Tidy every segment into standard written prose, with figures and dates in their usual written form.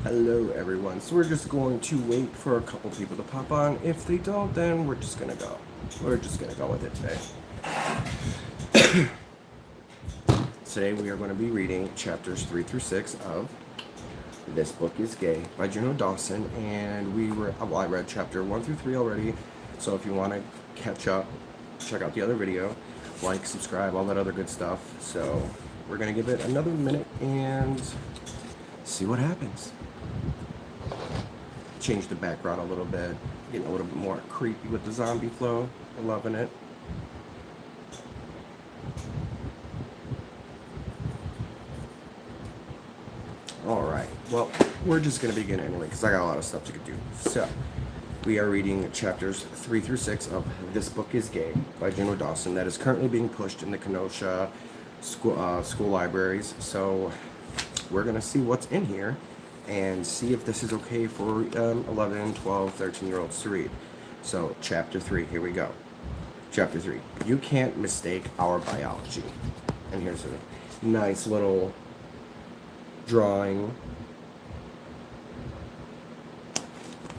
Hello everyone. So we're just going to wait for a couple people to pop on. If they don't, then we're just gonna go. We're just gonna go with it today. Today we are going to be reading chapters 3 through 6 of This Book is Gay by Juno Dawson, and I read chapter 1 through 3 already. So if you want to catch up, check out the other video, like, subscribe, all that other good stuff. So we're gonna give it another minute and see what happens. Change the background a little bit, getting a little bit more creepy with the zombie flow. I'm loving it. Alright, well, we're just going to begin anyway because I got a lot of stuff to do. So, we are reading chapters 3 through 6 of This Book is Gay by Juno Dawson that is currently being pushed in the Kenosha school libraries. So, we're going to see what's in here and see if this is okay for 11, 12, 13-year-olds to read. So, chapter 3, here we go. Chapter 3, You Can't Mistake Our Biology. And here's a nice little drawing.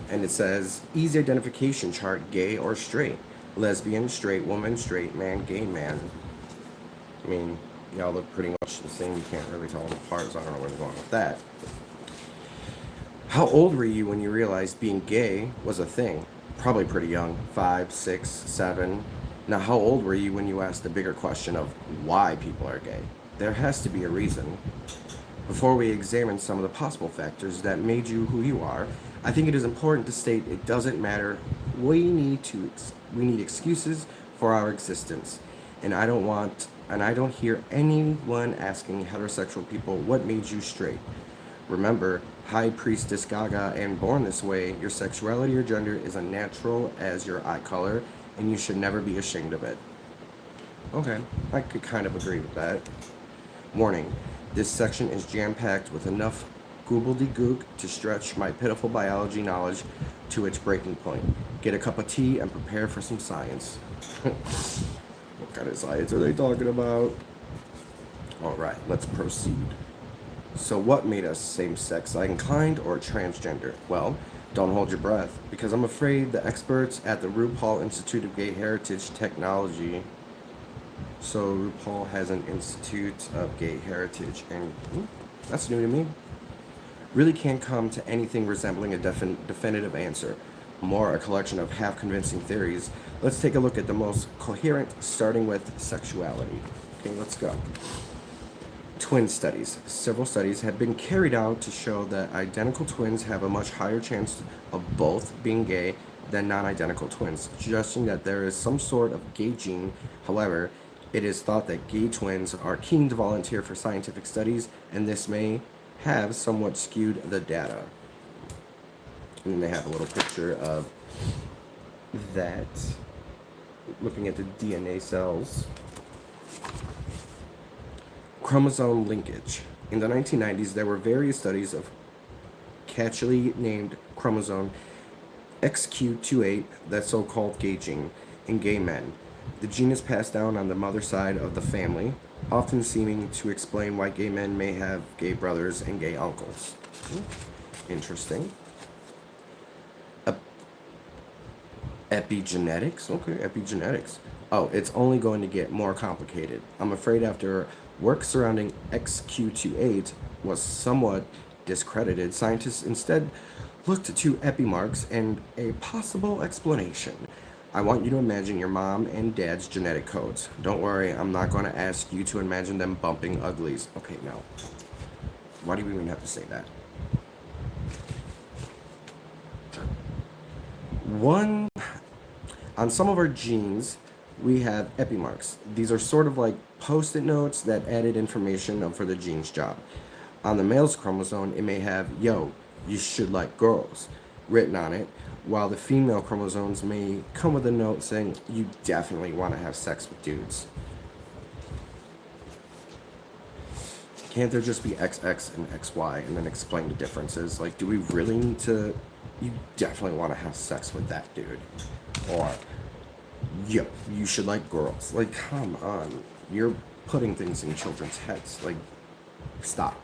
And it says, easy identification chart, gay or straight. Lesbian, straight woman, straight man, gay man. I mean, y'all look pretty much the same. You can't really tell them apart, so I don't know where they're going with that. How old were you when you realized being gay was a thing? Probably pretty young, 5, 6, 7. Now, how old were you when you asked the bigger question of why people are gay? There has to be a reason. Before we examine some of the possible factors that made you who you are, I think it is important to state it doesn't matter. We need excuses for our existence, and I don't hear anyone asking heterosexual people what made you straight. Remember, High Priestess Gaga and Born This Way, your sexuality or gender is as natural as your eye color, and you should never be ashamed of it. Okay, I could kind of agree with that. Warning, this section is jam-packed with enough goobledygook to stretch my pitiful biology knowledge to its breaking point. Get a cup of tea and prepare for some science. What kind of science are they talking about? Alright, let's proceed. So what made us same-sex inclined or transgender? Well, don't hold your breath, because I'm afraid the experts at the RuPaul Institute of Gay Heritage Technology. So RuPaul has an Institute of Gay Heritage, and that's new to me. Really can't come to anything resembling a definitive answer. More a collection of half-convincing theories. Let's take a look at the most coherent, starting with sexuality. Okay, let's go. Twin studies. Several studies have been carried out to show that identical twins have a much higher chance of both being gay than non-identical twins, suggesting that there is some sort of gay gene. However, it is thought that gay twins are keen to volunteer for scientific studies, and this may have somewhat skewed the data. And then they have a little picture of that, looking at the DNA cells. Chromosome linkage. In the 1990s, there were various studies of catchily named chromosome XQ28, that so-called gay gene, in gay men. The gene is passed down on the mother side of the family, often seeming to explain why gay men may have gay brothers and gay uncles. Interesting. Epigenetics? Okay, epigenetics. Oh, it's only going to get more complicated. I'm afraid after work surrounding XQ28 was somewhat discredited, scientists instead looked to epimarks and a possible explanation. I want you to imagine your mom and dad's genetic codes. Don't worry, I'm not going to ask you to imagine them bumping uglies. Okay, no. Why do we even have to say that? On some of our genes, we have epimarks. These are sort of like post-it notes that added information for the gene's job. On the male's chromosome, it may have, yo, you should like girls, written on it, while the female chromosomes may come with a note saying, you definitely want to have sex with dudes. Can't there just be XX and XY and then explain the differences? Like, do we really need to, you definitely want to have sex with that dude? Or, yo, you should like girls. Like, come on. You're putting things in children's heads. Like, stop.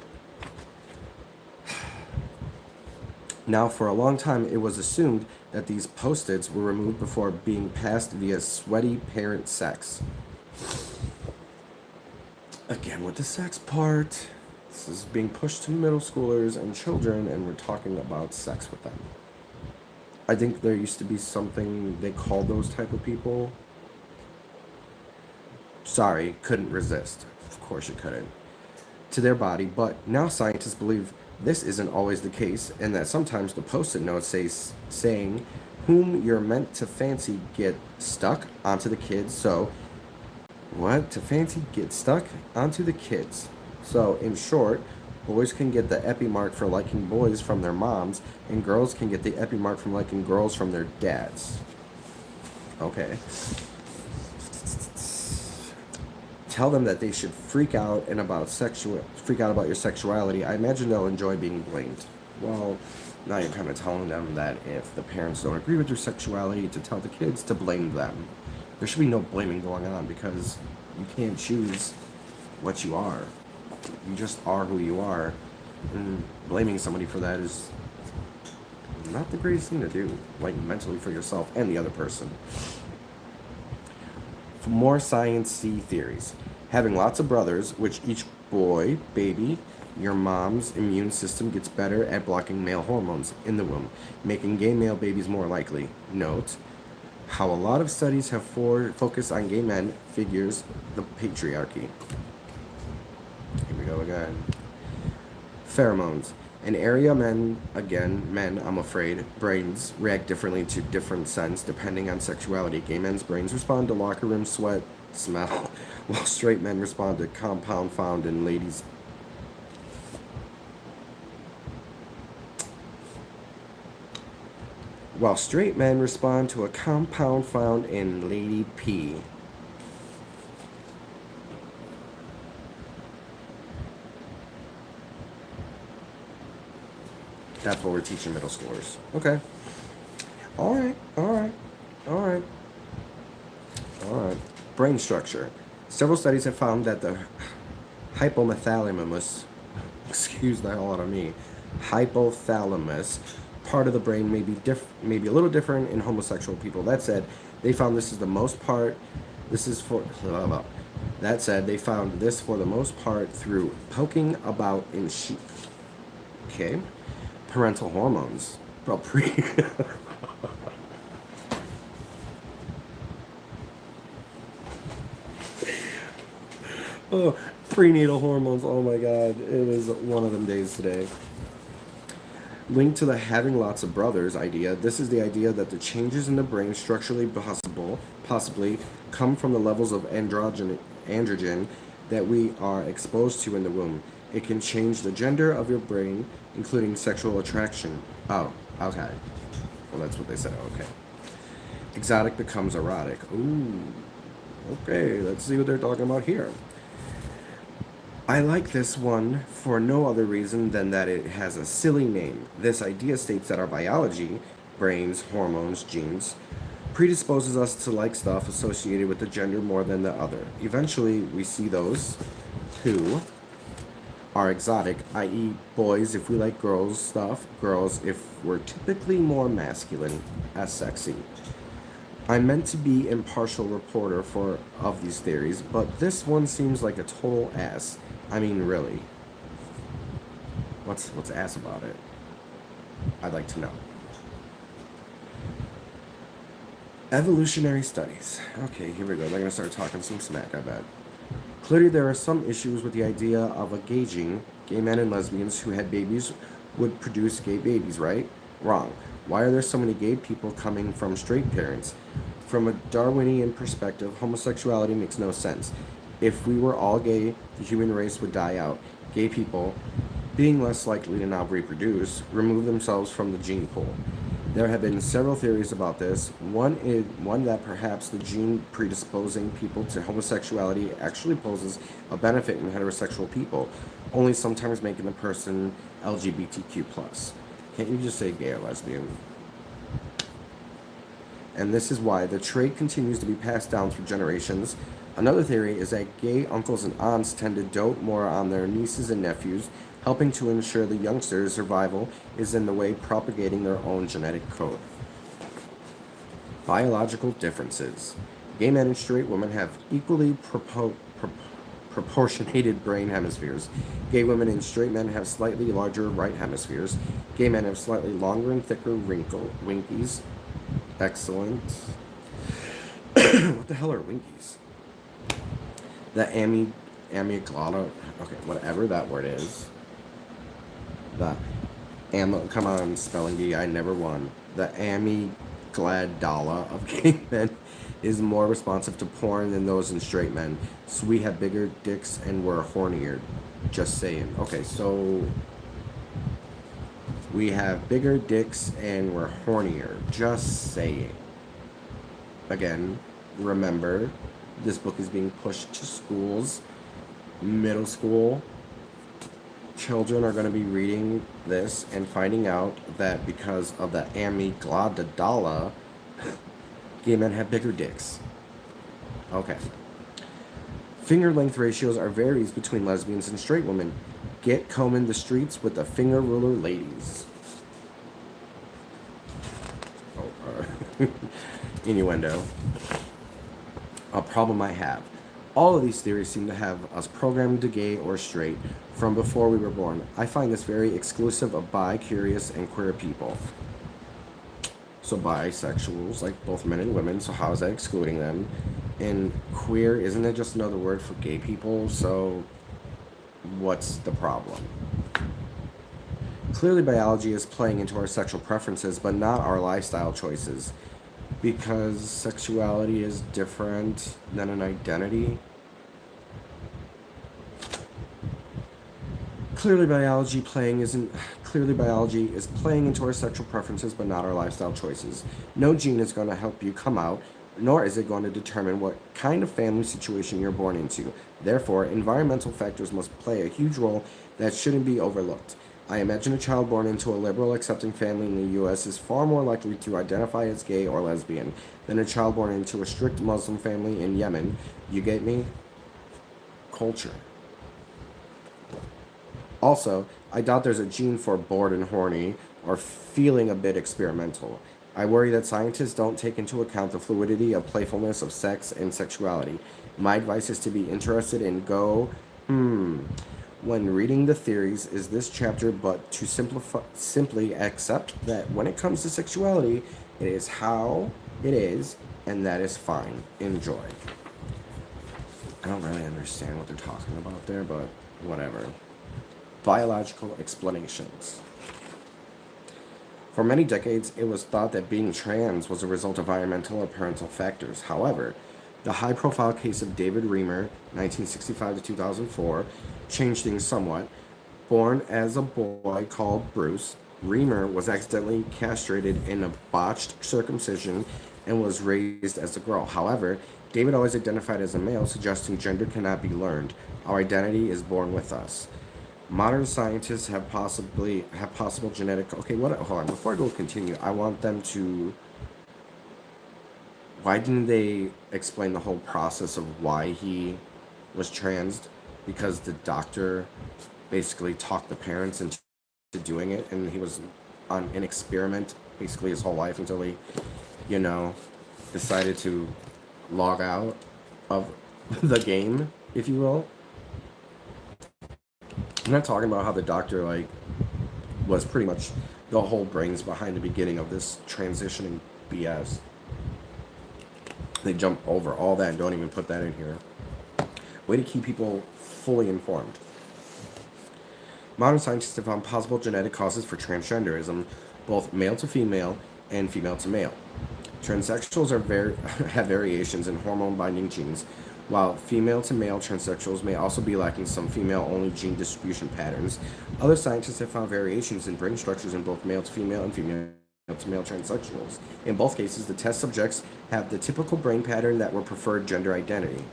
Now, for a long time, it was assumed that these post-its were removed before being passed via sweaty parent sex. Again, with the sex part, this is being pushed to middle schoolers and children, and we're talking about sex with them. I think there used to be something they called those type of people. Sorry, couldn't resist. Of course you couldn't. To their body, but now scientists believe this isn't always the case, and that sometimes the post-it notes saying whom you're meant to fancy get stuck onto the kids. So, what? To fancy get stuck onto the kids. So, in short, boys can get the epi mark for liking boys from their moms, and girls can get the epi mark from liking girls from their dads. Okay. Tell them that they should freak out about your sexuality. I imagine they'll enjoy being blamed. Well, now you're kind of telling them that if the parents don't agree with your sexuality, to tell the kids to blame them. There should be no blaming going on because you can't choose what you are. You just are who you are. And blaming somebody for that is not the greatest thing to do, like mentally for yourself and the other person. For more science-y theories. Having lots of brothers, which each boy, baby, your mom's immune system gets better at blocking male hormones in the womb, making gay male babies more likely. Note how a lot of studies have focused on gay men figures the patriarchy. Here we go again. Pheromones. An area men, I'm afraid, brains react differently to different scents depending on sexuality. Gay men's brains respond to locker room sweat, smell, while straight men respond to compound found in ladies' while straight men respond to a compound found in lady pee. That's what we're teaching middle schoolers. Okay. All right. All right. All right. All right. Brain structure. Several studies have found that the hypothalamus, excuse the hell out of me, hypothalamus part of the brain may be a little different in homosexual people. That said, they found this is the most part. This is for. That said, they found this for the most part through poking about in sheep. Okay. Parental hormones. Well, oh, prenatal hormones. Oh my God, it is one of them days today. Linked to the having lots of brothers idea, this is the idea that the changes in the brain structurally possibly come from the levels of androgen that we are exposed to in the womb. It can change the gender of your brain, including sexual attraction. Oh, okay. Well, that's what they said. Okay. Exotic becomes erotic. Ooh. Okay, let's see what they're talking about here. I like this one for no other reason than that it has a silly name. This idea states that our biology, brains, hormones, genes, predisposes us to like stuff associated with the gender more than the other. Eventually, we see those who are exotic, i.e., boys if we like girls stuff, girls if we're typically more masculine, as sexy. I'm meant to be impartial reporter of these theories, but this one seems like a total ass. I mean, really. What's ass about it? I'd like to know. Evolutionary studies. Okay, here we go. They're gonna start talking some smack, I bet. Clearly, there are some issues with the idea of engaging gay men and lesbians who had babies would produce gay babies, right? Wrong. Why are there so many gay people coming from straight parents? From a Darwinian perspective, homosexuality makes no sense. If we were all gay, the human race would die out. Gay people, being less likely to now reproduce, remove themselves from the gene pool. There have been several theories about this. One that perhaps the gene predisposing people to homosexuality actually poses a benefit in heterosexual people, only sometimes making the person LGBTQ+. Can't you just say gay or lesbian? And this is why the trait continues to be passed down through generations. Another theory is that gay uncles and aunts tend to dote more on their nieces and nephews. helping to ensure the youngster's survival is in the way propagating their own genetic code. Biological differences. Gay men and straight women have equally proportionated brain hemispheres. Gay women and straight men have slightly larger right hemispheres. Gay men have slightly longer and thicker winkies. Excellent. What the hell are winkies? The amygdala. Okay, whatever that word is. The come on, spelling bee, I never won. The amygdala of gay men is more responsive to porn than those in straight men. So we have bigger dicks and we're hornier. Just saying. Okay, so we have bigger dicks and we're hornier. Just saying. Again, remember, this book is being pushed to schools, middle school. Children are going to be reading this and finding out that because of the amygdala, gay men have bigger dicks. Okay. Finger length ratios are varies between lesbians and straight women. Get combing the streets with the finger ruler, ladies. Oh, innuendo. A problem I have. All of these theories seem to have us programmed to gay or straight from before we were born. I find this very exclusive of bi, curious, and queer people. So bisexuals, like both men and women, so how is that excluding them? And queer, isn't it just another word for gay people? So what's the problem? Clearly biology is playing into our sexual preferences, but not our lifestyle choices. Because sexuality is different than an identity. Clearly biology is playing into our sexual preferences but not our lifestyle choices. No gene is going to help you come out, nor is it going to determine what kind of family situation you're born into. Therefore, environmental factors must play a huge role that shouldn't be overlooked. I imagine a child born into a liberal accepting family in the US is far more likely to identify as gay or lesbian than a child born into a strict Muslim family in Yemen. You get me? Culture. Also, I doubt there's a gene for bored and horny or feeling a bit experimental. I worry that scientists don't take into account the fluidity of playfulness of sex and sexuality. My advice is to be interested in when reading the theories is this chapter, but to simply accept that when it comes to sexuality, it is how it is, and that is fine. Enjoy. I don't really understand what they're talking about there, but whatever. Biological explanations. For many decades, it was thought that being trans was a result of environmental or parental factors. However, the high-profile case of David Reamer, 1965 to 2004, changed things somewhat. Born as a boy called Bruce, Reamer was accidentally castrated in a botched circumcision and was raised as a girl. However, David always identified as a male, suggesting gender cannot be learned. Our identity is born with us. Modern scientists have possible genetic. Okay, hold on. Before I go continue, I want them to. Why didn't they explain the whole process of why he was trans? Because the doctor basically talked the parents into doing it, and he was on an experiment basically his whole life until he, decided to log out of the game, if you will. I'm not talking about how the doctor was pretty much the whole brains behind the beginning of this transitioning BS. They jump over all that and don't even put that in here. Way to keep people fully informed. Modern scientists have found possible genetic causes for transgenderism, both male to female and female to male. Transsexuals have variations in hormone-binding genes, while female to male transsexuals may also be lacking some female-only gene distribution patterns. Other scientists have found variations in brain structures in both male to female and female to male transsexuals. In both cases, the test subjects have the typical brain pattern that were preferred gender identity.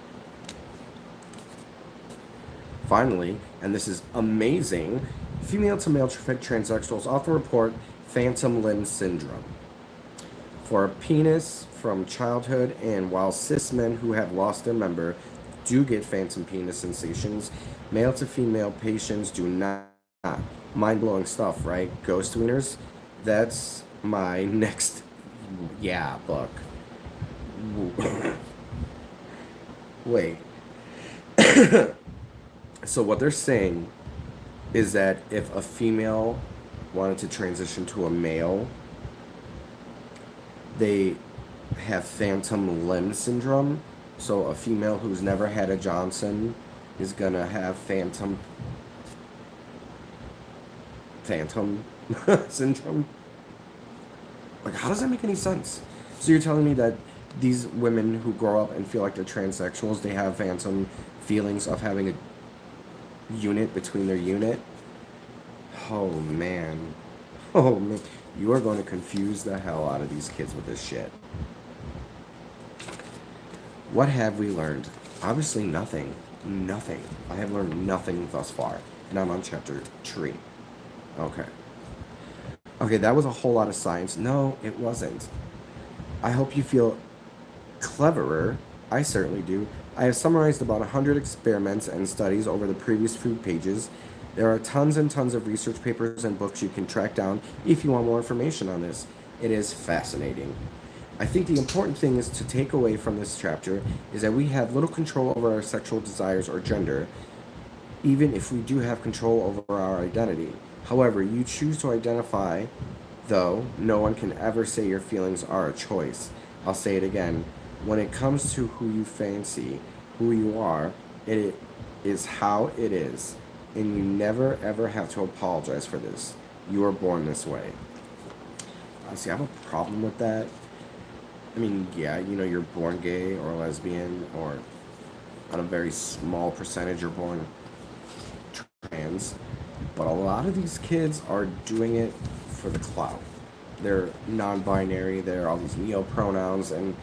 Finally, and this is amazing, female to male transsexuals often report phantom limb syndrome for a penis from childhood, and while cis men who have lost their member do get phantom penis sensations, male to female patients do not mind-blowing stuff, right? Ghost wieners. That's my next, yeah, book. Wait. So what they're saying is that if a female wanted to transition to a male, they have phantom limb syndrome. So a female who's never had a Johnson is gonna have phantom syndrome. Like, how does that make any sense? So you're telling me that these women who grow up and feel like they're transsexuals, they have phantom feelings of having a unit between their unit? Oh man. Oh man. You are going to confuse the hell out of these kids with this shit. What have we learned? Obviously nothing. Nothing. I have learned nothing thus far. And I'm on chapter 3. Okay. Okay, that was a whole lot of science. No, it wasn't. I hope you feel cleverer. I certainly do. I have summarized about 100 experiments and studies over the previous few pages. There are tons and tons of research papers and books you can track down if you want more information on this. It is fascinating. I think the important thing is to take away from this chapter is that we have little control over our sexual desires or gender, even if we do have control over our identity. However, you choose to identify, though no one can ever say your feelings are a choice. I'll say it again. When it comes to who you fancy, who you are, it is how it is. And you never ever have to apologize for this. You are born this way. See, I have a problem with that. I mean, yeah, you're born gay or lesbian, or on a very small percentage, you're born trans. But a lot of these kids are doing it for the clout. They're non-binary. They're all these neo-pronouns, and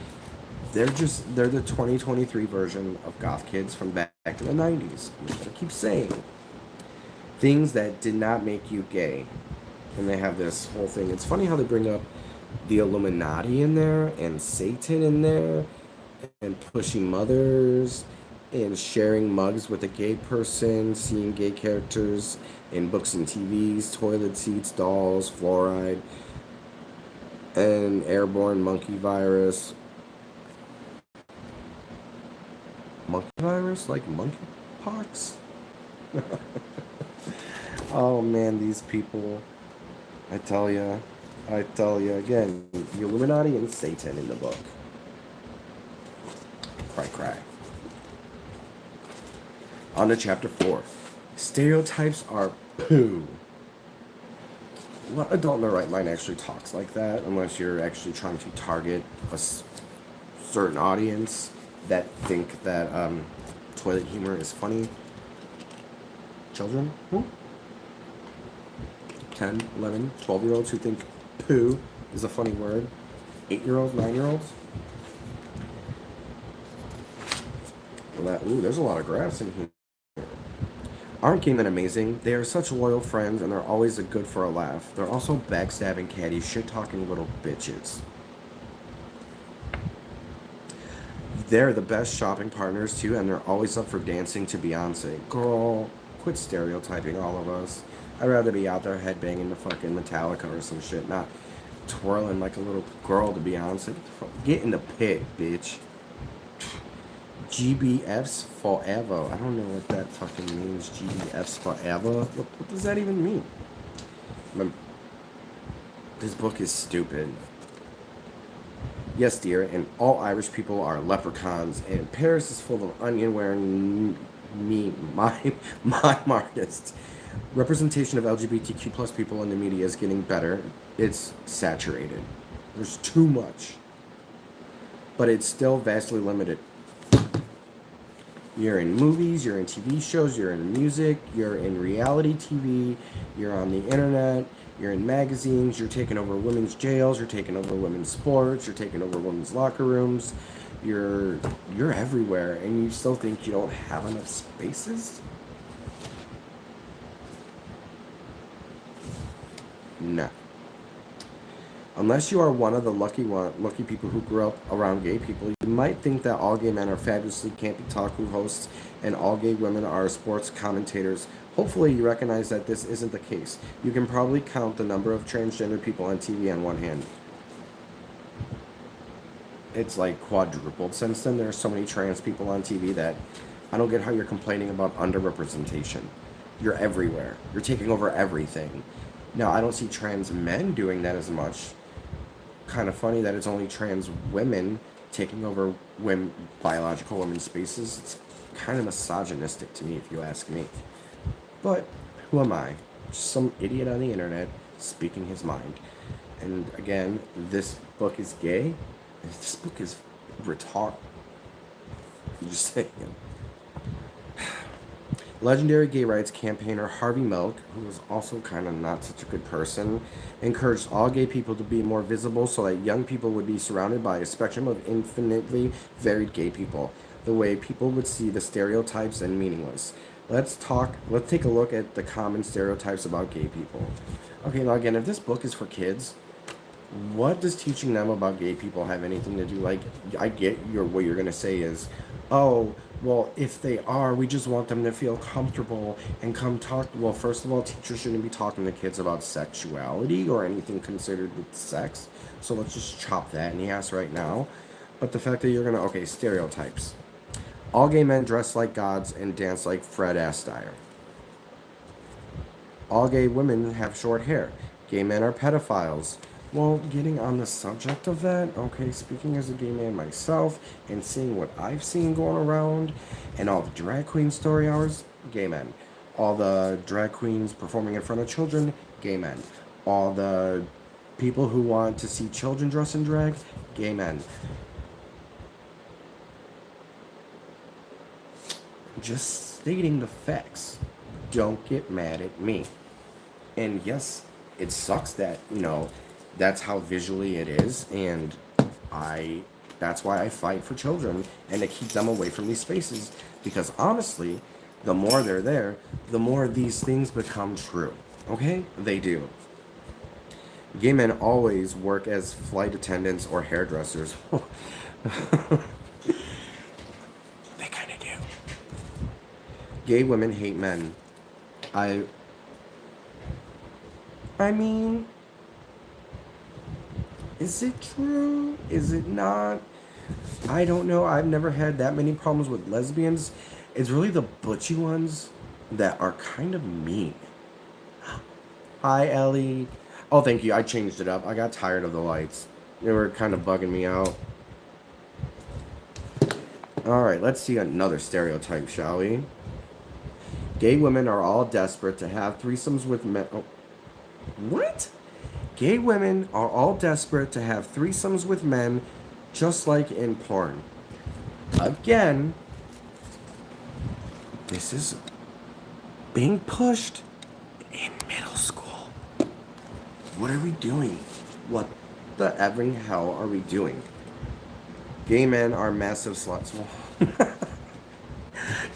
they're the 2023 version of goth kids from back in the 90s. I keep saying things that did not make you gay, and they have this whole thing. It's funny how they bring up the Illuminati in there, and Satan in there, and pushing mothers, and sharing mugs with a gay person, seeing gay characters in books and TVs, toilet seats, dolls, fluoride, and airborne monkey virus. Monkey virus? Like monkeypox? Oh man, these people. I tell you again, the Illuminati and Satan in the book. Cry, cry. On to chapter 4. Stereotypes are poo. What adult in their right mind actually talks like that, unless you're actually trying to target a certain audience that think that toilet humor is funny? Children? 10, 11, 12-year-olds who think poo is a funny word. 8-year-olds, 9-year-olds. Well, there's a lot of graphs in here. Aren't gay men amazing? They are such loyal friends, and they're always good for a laugh. They're also backstabbing, catty, shit-talking little bitches. They're the best shopping partners, too, and they're always up for dancing to Beyonce. Girl, quit stereotyping all of us. I'd rather be out there headbanging to fucking Metallica or some shit, not twirling like a little girl to Beyonce. Get in the pit, bitch. GBFs forever. I don't know what that fucking means. GBFs forever? What does that even mean? This book is stupid. Yes, dear, and all Irish people are leprechauns, and Paris is full of onion-wearing mime artists. Representation of LGBTQ plus people in the media is getting better. It's saturated. There's too much. But it's still vastly limited. You're in movies, you're in TV shows, you're in music, you're in reality TV, you're on the internet, you're in magazines, you're taking over women's jails, you're taking over women's sports, you're taking over women's locker rooms. You're everywhere, and you still think you don't have enough spaces? No. Unless you are one of the lucky people who grew up around gay people, you might think that all gay men are fabulously campy talk show hosts and all gay women are sports commentators Hopefully, you recognize that this isn't the case. You can probably count the number of transgender people on TV on one hand. It's like quadrupled since then. There are so many trans people on TV that I don't get how you're complaining about underrepresentation. You're everywhere. You're taking over everything. Now, I don't see trans men doing that as much. Kind of funny that it's only trans women taking over women, biological women's spaces. It's kind of misogynistic to me, if you ask me. But who am I? Just some idiot on the internet speaking his mind. And again, this book is gay. This book is retarded. I'm just saying. Legendary gay rights campaigner Harvey Milk, who was also kind of not such a good person, encouraged all gay people to be more visible so that young people would be surrounded by a spectrum of infinitely varied gay people, the way people would see the stereotypes and meaningless. Let's take a look at the common stereotypes about gay people. Okay, now again, if this book is for kids, what does teaching them about gay people have anything to do? Like, I get what you're gonna say is, oh, well, if they are, we just want them to feel comfortable and come talk. Well, first of all, teachers shouldn't be talking to kids about sexuality or anything considered with sex. So let's just chop that in the ass right now. But the fact that you're gonna, okay, stereotypes. All gay men dress like gods and dance like Fred Astaire. All gay women have short hair. Gay men are pedophiles. Well, getting on the subject of that, okay, speaking as a gay man myself and seeing what I've seen going around and all the drag queen story hours, gay men. All the drag queens performing in front of children, gay men. All the people who want to see children dress in drag, gay men. Just stating the facts. Don't get mad at me. And yes, it sucks that, that's how visually it is, and that's why I fight for children and to keep them away from these spaces, because honestly, the more they're there, the more these things become true. Okay? They do. Gay men always work as flight attendants or hairdressers. They kind of do. Gay women hate men. I mean, is it true? Is it not? I don't know. I've never had that many problems with lesbians. It's really the butchy ones that are kind of mean. Hi, Ellie. Oh, thank you. I changed it up. I got tired of the lights. They were kind of bugging me out. Alright, let's see another stereotype, shall we? Gay women are all desperate to have threesomes with men. Oh. What? Gay women are all desperate to have threesomes with men, just like in porn. Again, this is being pushed in middle school. What are we doing? What the effing hell are we doing? Gay men are massive sluts.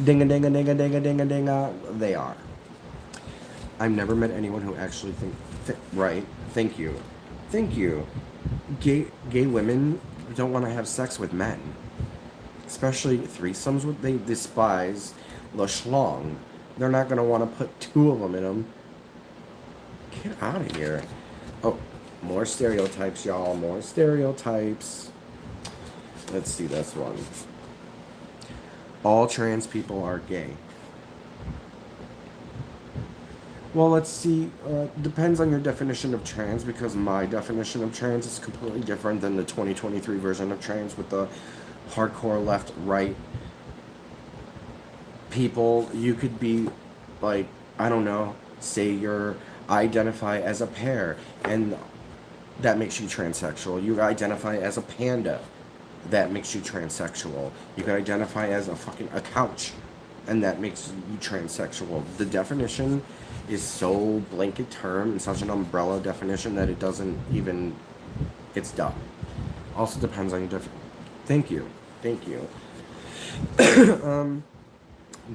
Dinga dinga dinga dinga dinga dinga. They are. I've never met anyone who actually right. Thank you. Thank you. Gay women don't want to have sex with men. Especially threesomes. They despise the schlong. They're not going to want to put two of them in them. Get out of here. Oh, more stereotypes, y'all. More stereotypes. Let's see this one. All trans people are gay. Well, let's see. Depends on your definition of trans, because my definition of trans is completely different than the 2023 version of trans with the hardcore left-right people. You could be, like, I don't know, say you identify as a pear, and that makes you transsexual. You identify as a panda, that makes you transsexual. You can identify as a couch, and that makes you transsexual. The definition is so blanket term and such an umbrella definition that it doesn't even, it's dumb. Also depends on your Thank you.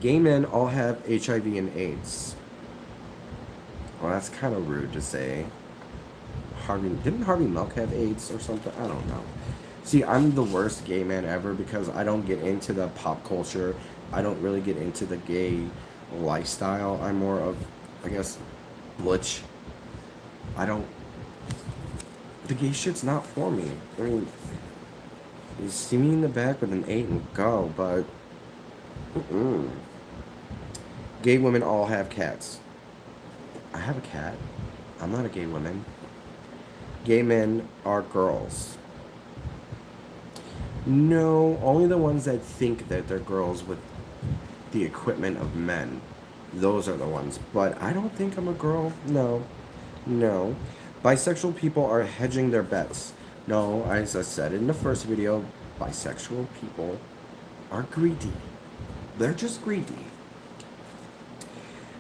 Gay men all have HIV and AIDS. Well, that's kind of rude to say. Didn't Harvey Milk have AIDS or something? I don't know. See, I'm the worst gay man ever because I don't get into the pop culture. I don't really get into the gay lifestyle. I'm more of, I guess, butch. I don't. The gay shit's not for me. I mean, you see me in the back with an 8 and go, but. Mm-mm. Gay women all have cats. I have a cat. I'm not a gay woman. Gay men are girls. No, only the ones that think that they're girls with the equipment of men. Those are the ones. But I don't think I'm a girl. No. No. Bisexual people are hedging their bets. No, as I said in the first video, bisexual people are greedy. They're just greedy.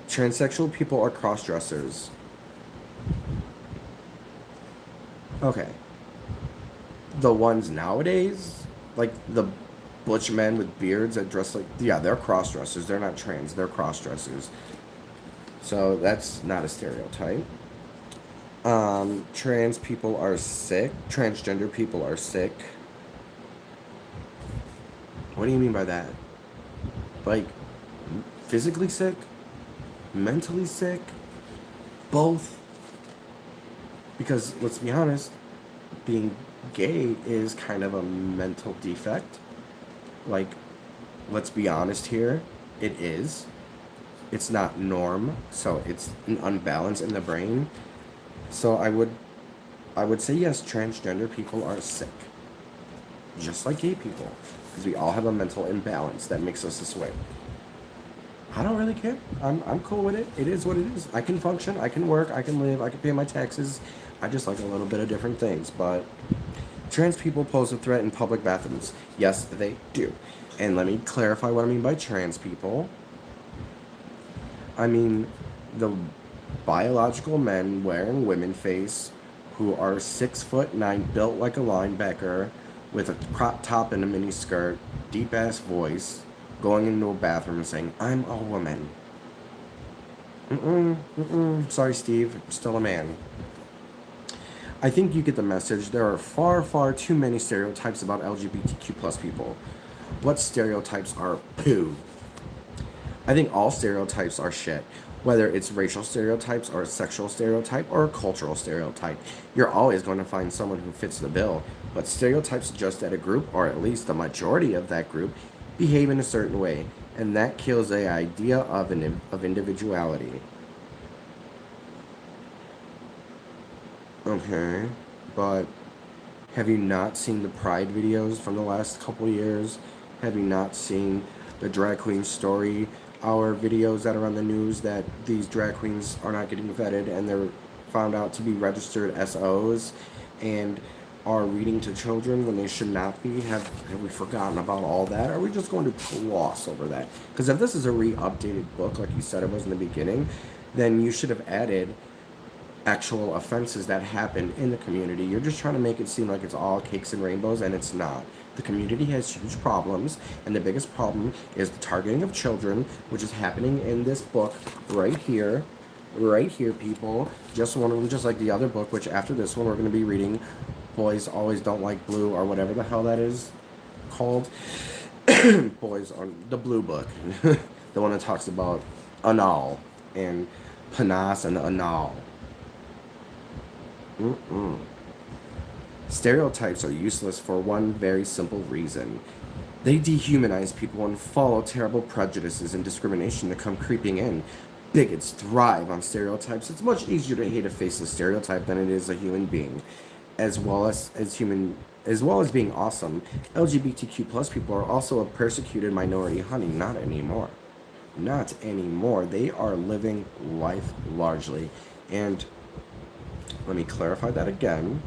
Transsexual people are cross-dressers. Okay. The ones nowadays, like the butch men with beards that dress like, yeah, they're cross-dressers. They're not trans. They're cross-dressers. So that's not a stereotype. Trans people are sick. Transgender people are sick. What do you mean by that? Like, physically sick? Mentally sick? Both? Because, let's be honest, being gay is kind of a mental defect. Like, let's be honest here. It is. It's not norm, so it's an unbalance in the brain. So I would say yes, transgender people are sick. Just like gay people. Because we all have a mental imbalance that makes us this way. I don't really care. I'm cool with it. It is what it is. I can function, I can work, I can live, I can pay my taxes. I just like a little bit of different things. But trans people pose a threat in public bathrooms. Yes, they do. And let me clarify what I mean by trans people. I mean the biological men wearing women face who are 6'9", built like a linebacker, with a crop top and a mini skirt, deep ass voice, going into a bathroom and saying, "I'm a woman." Sorry, Steve. I'm still a man. I think you get the message. There are far, far too many stereotypes about LGBTQ plus people. What stereotypes are poo? I think all stereotypes are shit. Whether it's racial stereotypes or a sexual stereotype or a cultural stereotype, you're always going to find someone who fits the bill. But stereotypes suggest that a group, or at least the majority of that group, behave in a certain way, and that kills the idea of individuality. Okay, but have you not seen the Pride videos from the last couple years? Have you not seen the drag queen story hour videos that are on the news that these drag queens are not getting vetted and they're found out to be registered SOs and are reading to children when they should not be? Have we forgotten about all that? Are we just going to gloss over that? Because if this is a re-updated book, like you said it was in the beginning, then you should have added actual offenses that happen in the community. You're just trying to make it seem like it's all cakes and rainbows, and it's not. The community has huge problems, and the biggest problem is the targeting of children, which is happening in this book right here. Right here, people. Just one of them, just like the other book, which after this one we're going to be reading, Boys Always Don't Like Blue, or whatever the hell that is called. Boys on the Blue book. The one that talks about anal and panas and anal. Stereotypes are useless for one very simple reason. They dehumanize people and follow terrible prejudices and discrimination that come creeping in. Bigots thrive on stereotypes. It's much easier to hate a faceless stereotype than it is a human being. As well as being awesome, LGBTQ plus people are also a persecuted minority. Honey, not anymore. Not anymore. They are living life largely. And let me clarify that again.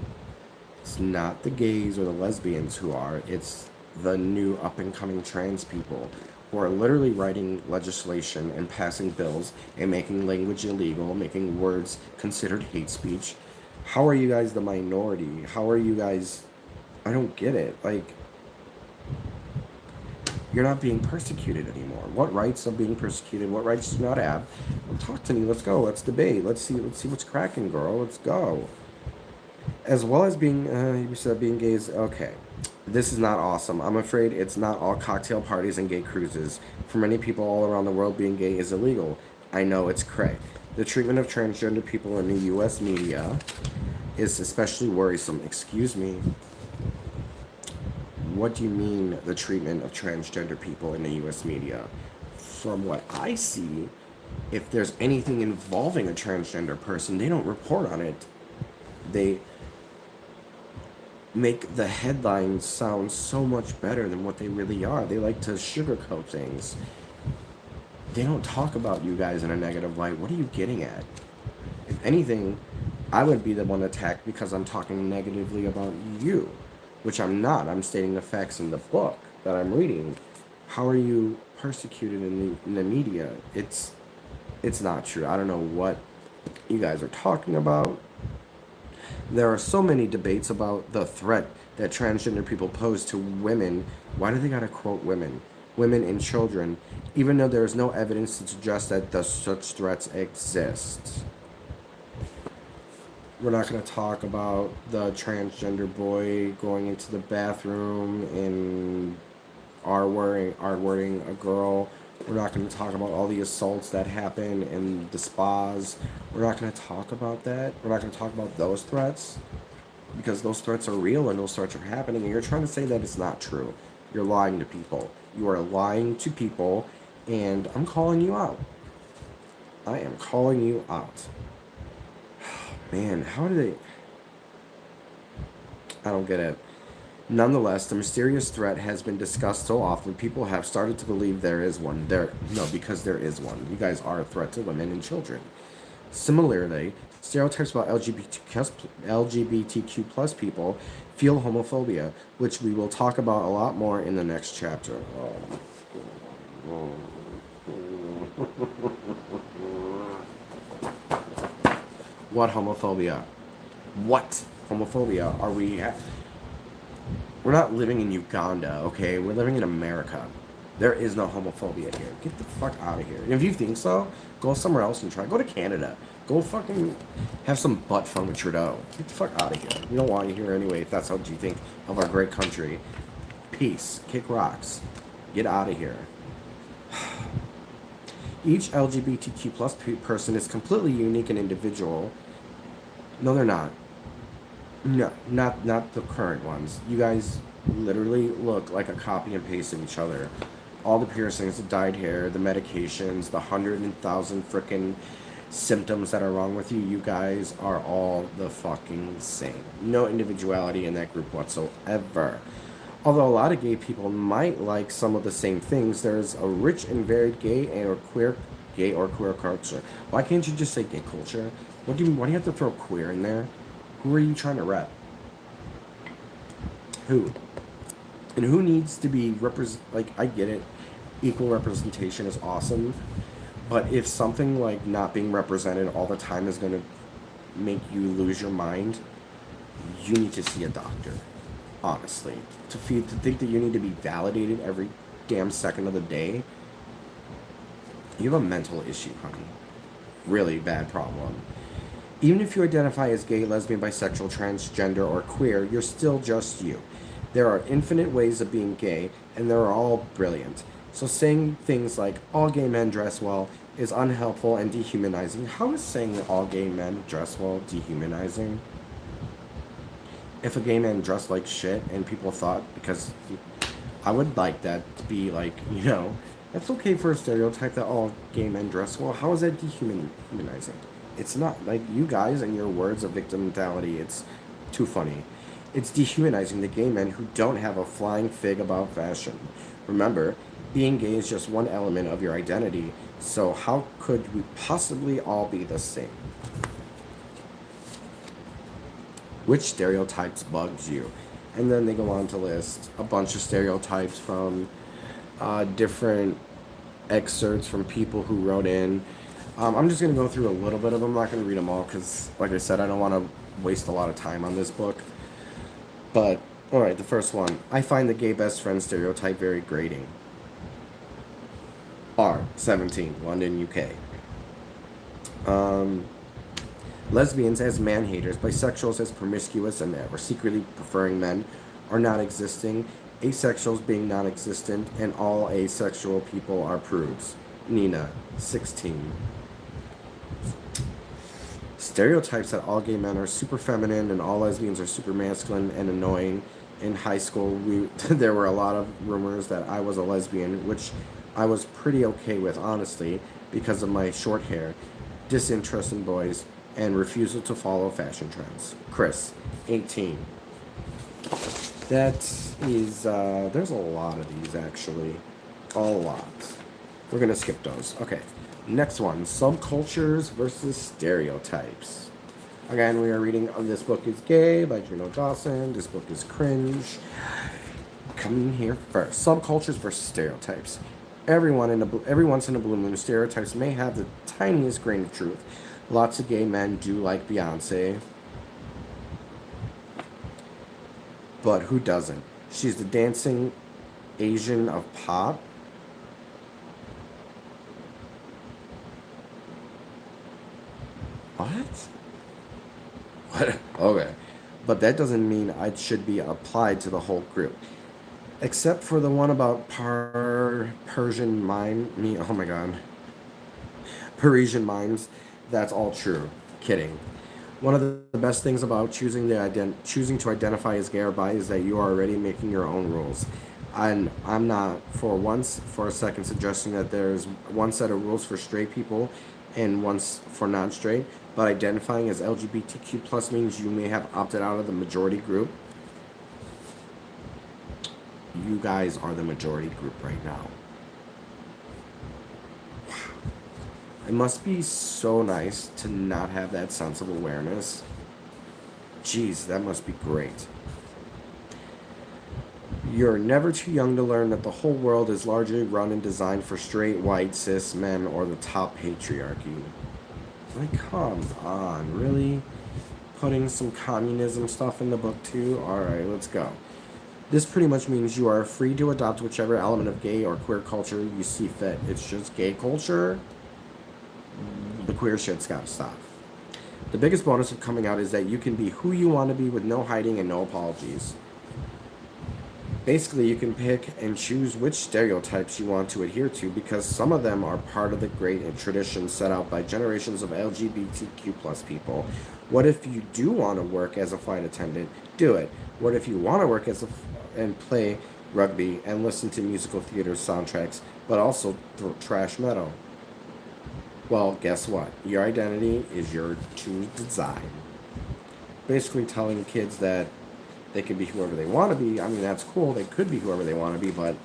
It's not the gays or the lesbians who are. It's the new up-and-coming trans people who are literally writing legislation and passing bills and making language illegal, making words considered hate speech. How are you guys the minority? How are you guys... I don't get it. Like, you're not being persecuted anymore. What rights are being persecuted? What rights do you not have? Well, talk to me. Let's go. Let's debate. Let's see what's cracking, girl. Let's go. As well as being, you said being gay is, okay. This is not awesome. I'm afraid it's not all cocktail parties and gay cruises. For many people all around the world, being gay is illegal. I know it's cray. The treatment of transgender people in the U.S. media is especially worrisome. Excuse me. What do you mean, the treatment of transgender people in the U.S. media? From what I see, if there's anything involving a transgender person, they don't report on it. They make the headlines sound so much better than what they really are. They like to sugarcoat things. They don't talk about you guys in a negative light. What are you getting at? If anything, I would be the one attacked because I'm talking negatively about you, which I'm not. I'm stating the facts in the book that I'm reading. How are you persecuted in the media? It's not true. I don't know what you guys are talking about. There are so many debates about the threat that transgender people pose to women. Why do they gotta quote women? Women and children, even though there is no evidence to suggest that such threats exist. We're not going to talk about the transgender boy going into the bathroom and R-wording a girl. We're not going to talk about all the assaults that happen in the spas. We're not going to talk about that. We're not going to talk about those threats because those threats are real and those threats are happening. And you're trying to say that it's not true. You're lying to people. You are lying to people, and I'm calling you out. I am calling you out. Man, how do they... I don't get it. Nonetheless, the mysterious threat has been discussed so often, people have started to believe there is one. Because there is one. You guys are a threat to women and children. Similarly, stereotypes about LGBTQ plus people feel homophobia, which we will talk about a lot more in the next chapter. What homophobia? What homophobia are we at? We're not living in Uganda, okay? We're living in America. There is no homophobia here. Get the fuck out of here. And if you think so, go somewhere else and try. Go to Canada. Go fucking have some butt fun with Trudeau. Get the fuck out of here. We don't want you here anyway if that's how you think of our great country. Peace. Kick rocks. Get out of here. Each LGBTQ plus person is completely unique and individual. No, they're not. No, not the current ones. You guys literally look like a copy and paste of each other. All the piercings, the dyed hair, the medications, the 100,000 frickin' symptoms that are wrong with you, you guys are all the fucking same. No individuality in that group whatsoever. Although a lot of gay people might like some of the same things, there's a rich and varied gay or queer culture. Why can't you just say gay culture? Why do you have to throw queer in there? Who are you trying to rep? Who? And who needs to be I get it. Equal representation is awesome. But if something like not being represented all the time is going to make you lose your mind, you need to see a doctor. Honestly. To think that you need to be validated every damn second of the day, you have a mental issue, honey. Really bad problem. Even if you identify as gay, lesbian, bisexual, transgender, or queer, you're still just you. There are infinite ways of being gay, and they're all brilliant. So saying things like, all gay men dress well, is unhelpful and dehumanizing. How is saying all gay men dress well dehumanizing? If a gay man dressed like shit, and people thought, because I would like that to be like, that's okay for a stereotype that all gay men dress well. How is that dehumanizing? It's not. Like, you guys and your words of victim mentality, it's too funny. It's dehumanizing the gay men who don't have a flying fig about fashion. Remember, being gay is just one element of your identity, so how could we possibly all be the same? Which stereotypes bugs you? And then they go on to list a bunch of stereotypes from different excerpts from people who wrote in. I'm just going to go through a little bit of them. I'm not going to read them all because, like I said, I don't want to waste a lot of time on this book. But, alright, the first one. I find the gay best friend stereotype very grating. R, 17, London, UK. Lesbians as man-haters, bisexuals as promiscuous and ever secretly preferring men, are not existing, asexuals being non existent, and all asexual people are prudes. Nina, 16. Stereotypes that all gay men are super feminine and all lesbians are super masculine and annoying. In high school, there were a lot of rumors that I was a lesbian, which I was pretty okay with, honestly, because of my short hair, disinterest in boys, and refusal to follow fashion trends. Chris, 18. That is, there's a lot of these actually. A lot. We're gonna skip those. Okay. Next one, subcultures versus stereotypes. Again, we are reading This Book is Gay by Juno Dawson. This book is cringe. Coming here first. Subcultures versus stereotypes. Every once in a blue moon, stereotypes may have the tiniest grain of truth. Lots of gay men do like Beyonce. But who doesn't? She's the dancing Asian of pop. What? What? Okay. But that doesn't mean it should be applied to the whole group. Except for the one about Persian mind me. Oh my god. Parisian minds. That's all true. Kidding. One of the best things about choosing to identify as gay or bi is that you are already making your own rules. And I'm not for a second suggesting that there's one set of rules for straight people and one for non-straight. But identifying as LGBTQ plus means you may have opted out of the majority group. You guys are the majority group right now. It must be so nice to not have that sense of awareness. Jeez, that must be great. You're never too young to learn that the whole world is largely run and designed for straight, white, cis men or the top patriarchy. Like, come on, really? Putting some communism stuff in the book too? Alright, let's go. This pretty much means you are free to adopt whichever element of gay or queer culture you see fit. It's just gay culture. The queer shit's gotta stop. The biggest bonus of coming out is that you can be who you want to be with no hiding and no apologies. Basically, you can pick and choose which stereotypes you want to adhere to because some of them are part of the great tradition set out by generations of LGBTQ plus people. What if you do want to work as a flight attendant? Do it. What if you want to work and play rugby and listen to musical theater soundtracks, but also trash metal? Well, guess what? Your identity is your to design. Basically telling kids that they can be whoever they want to be. I mean, that's cool. They could be whoever they want to be, but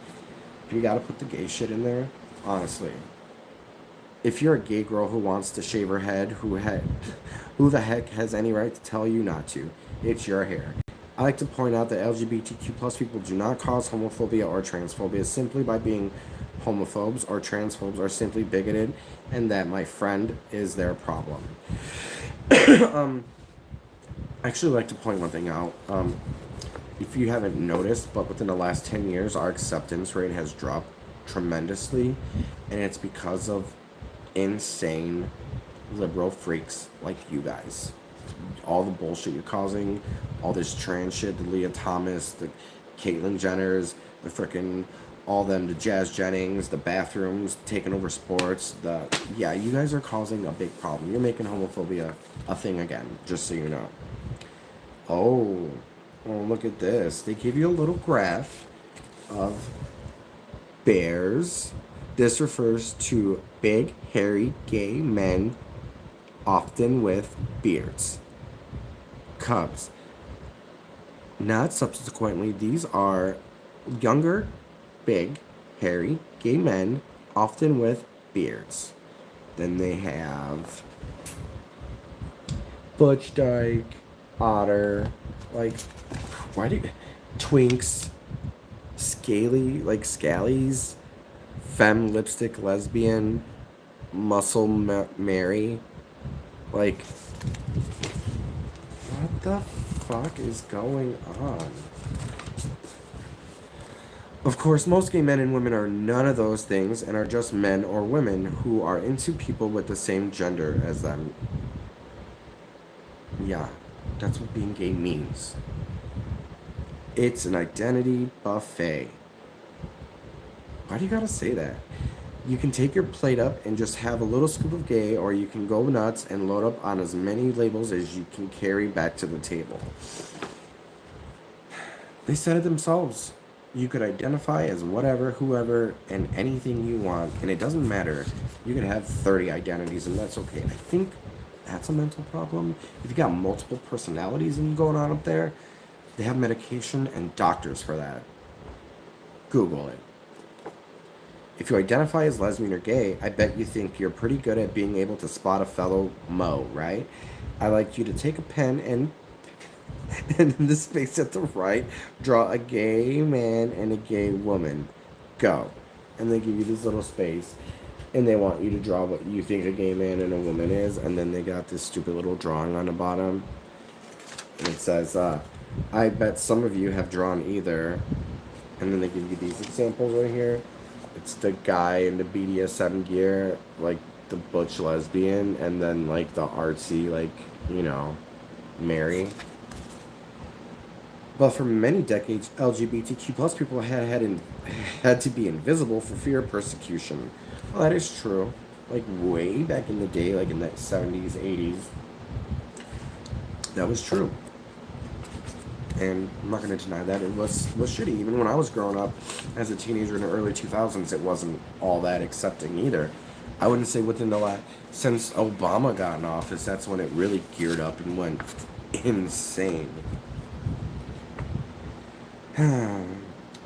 you got to put the gay shit in there, honestly. If you're a gay girl who wants to shave her head, who the heck has any right to tell you not to? It's your hair. I like to point out that LGBTQ plus people do not cause homophobia or transphobia simply by being homophobes or transphobes or simply bigoted, and that my friend is their problem. I actually like to point one thing out. If you haven't noticed, but within the last 10 years, our acceptance rate has dropped tremendously, and it's because of insane liberal freaks like you guys. All the bullshit you're causing, all this trans shit, the Leah Thomas, the Caitlyn Jenners, the frickin' all them, the Jazz Jennings, the bathrooms taking over sports. Yeah, you guys are causing a big problem. You're making homophobia a thing again, just so you know. Oh, look at this. They give you a little graph of bears. This refers to big, hairy, gay men, often with beards. Cubs. Not subsequently, these are younger, big, hairy, gay men, often with beards. Then they have Butch Dyke, Otter, like, why do you, Twinks, Scaly, like Scallies, Femme Lipstick Lesbian, Muscle Mary, like, what the fuck is going on? Of course, most gay men and women are none of those things and are just men or women who are into people with the same gender as them. Yeah, that's what being gay means. It's an identity buffet. Why do you gotta say that? You can take your plate up and just have a little scoop of gay, or you can go nuts and load up on as many labels as you can carry back to the table. They said it themselves. You could identify as whatever, whoever, and anything you want, and it doesn't matter. You could have 30 identities, and that's okay. And I think that's a mental problem. If you got multiple personalities and going on up there, they have medication and doctors for that. Google it. If you identify as lesbian or gay, I bet you think you're pretty good at being able to spot a fellow Mo, right? I like you to take a pen and in the space at the right, draw a gay man and a gay woman. Go. And they give you this little space. And they want you to draw what you think a gay man and a woman is. And then they got this stupid little drawing on the bottom. And it says, I bet some of you have drawn either. And then they give you these examples right here. It's the guy in the BDSM gear, like the butch lesbian. And then like the artsy, like, Mary. But for many decades, LGBTQ plus people had to be invisible for fear of persecution. Well, that is true. Like way back in the day, like in the 70s, 80s, that was true. And I'm not going to deny that. It was shitty. Even when I was growing up as a teenager in the early 2000s, it wasn't all that accepting either. I wouldn't say within the last, since Obama got in office, that's when it really geared up and went insane.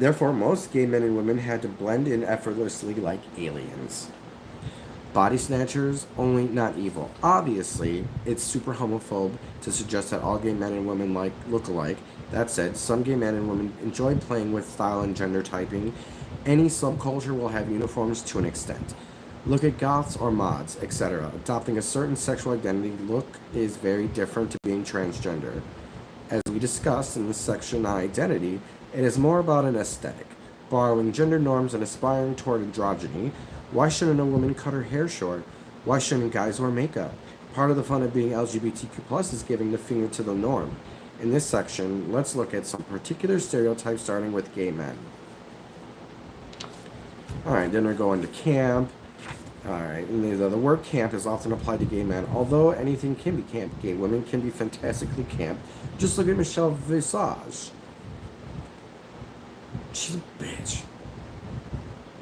Therefore, most gay men and women had to blend in effortlessly like aliens. Body snatchers, only not evil. Obviously, it's super homophobe to suggest that all gay men and women look alike. That said, some gay men and women enjoy playing with style and gender typing. Any subculture will have uniforms to an extent. Look at goths or mods, etc. Adopting a certain sexual identity look is very different to being transgender. As we discussed in this section on identity, it is more about an aesthetic, borrowing gender norms and aspiring toward androgyny. Why shouldn't a woman cut her hair short? Why shouldn't guys wear makeup? Part of the fun of being LGBTQ+ is giving the finger to the norm. In this section, let's look at some particular stereotypes starting with gay men. Alright, then we're going to camp. Alright, and the word camp is often applied to gay men. Although anything can be camp, gay women can be fantastically camp. Just look at Michelle Visage. She's a bitch.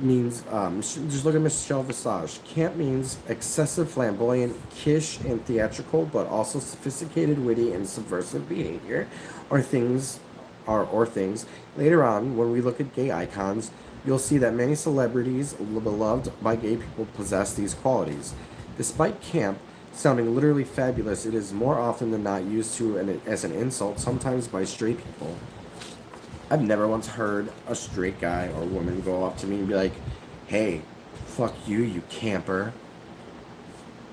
Means, just look at Michelle Visage. Camp means excessive, flamboyant, kitsch, and theatrical, but also sophisticated, witty, and subversive behavior, or things. Later on, when we look at gay icons, you'll see that many celebrities beloved by gay people possess these qualities. Despite camp sounding literally fabulous, it is more often than not used as an insult, sometimes by straight people. I've never once heard a straight guy or woman go up to me and be like, hey, fuck you, you camper.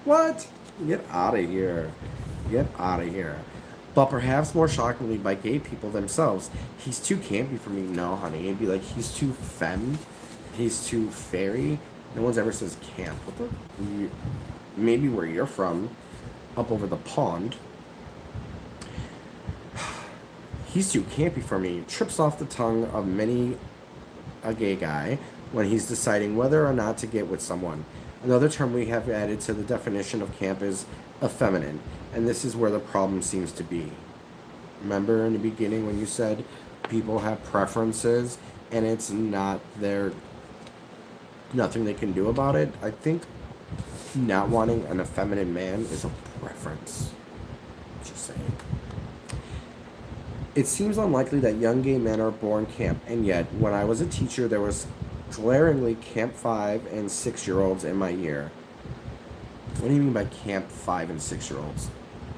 What? Get out of here. Get out of here. But perhaps more shockingly by gay people themselves, he's too campy for me. No, honey. It'd be like, he's too femme. He's too fairy. No one's ever says camp. What the? Maybe where you're from, up over the pond. He's too campy for me. Trips off the tongue of many a gay guy when he's deciding whether or not to get with someone. Another term we have added to the definition of camp is effeminate, and this is where the problem seems to be. Remember in the beginning when you said people have preferences and it's not nothing they can do about it? I think not wanting an effeminate man is a preference. Just saying. It seems unlikely that young gay men are born camp, and yet, when I was a teacher, there was glaringly camp 5 and 6-year-olds in my year. What do you mean by camp 5 and 6-year-olds?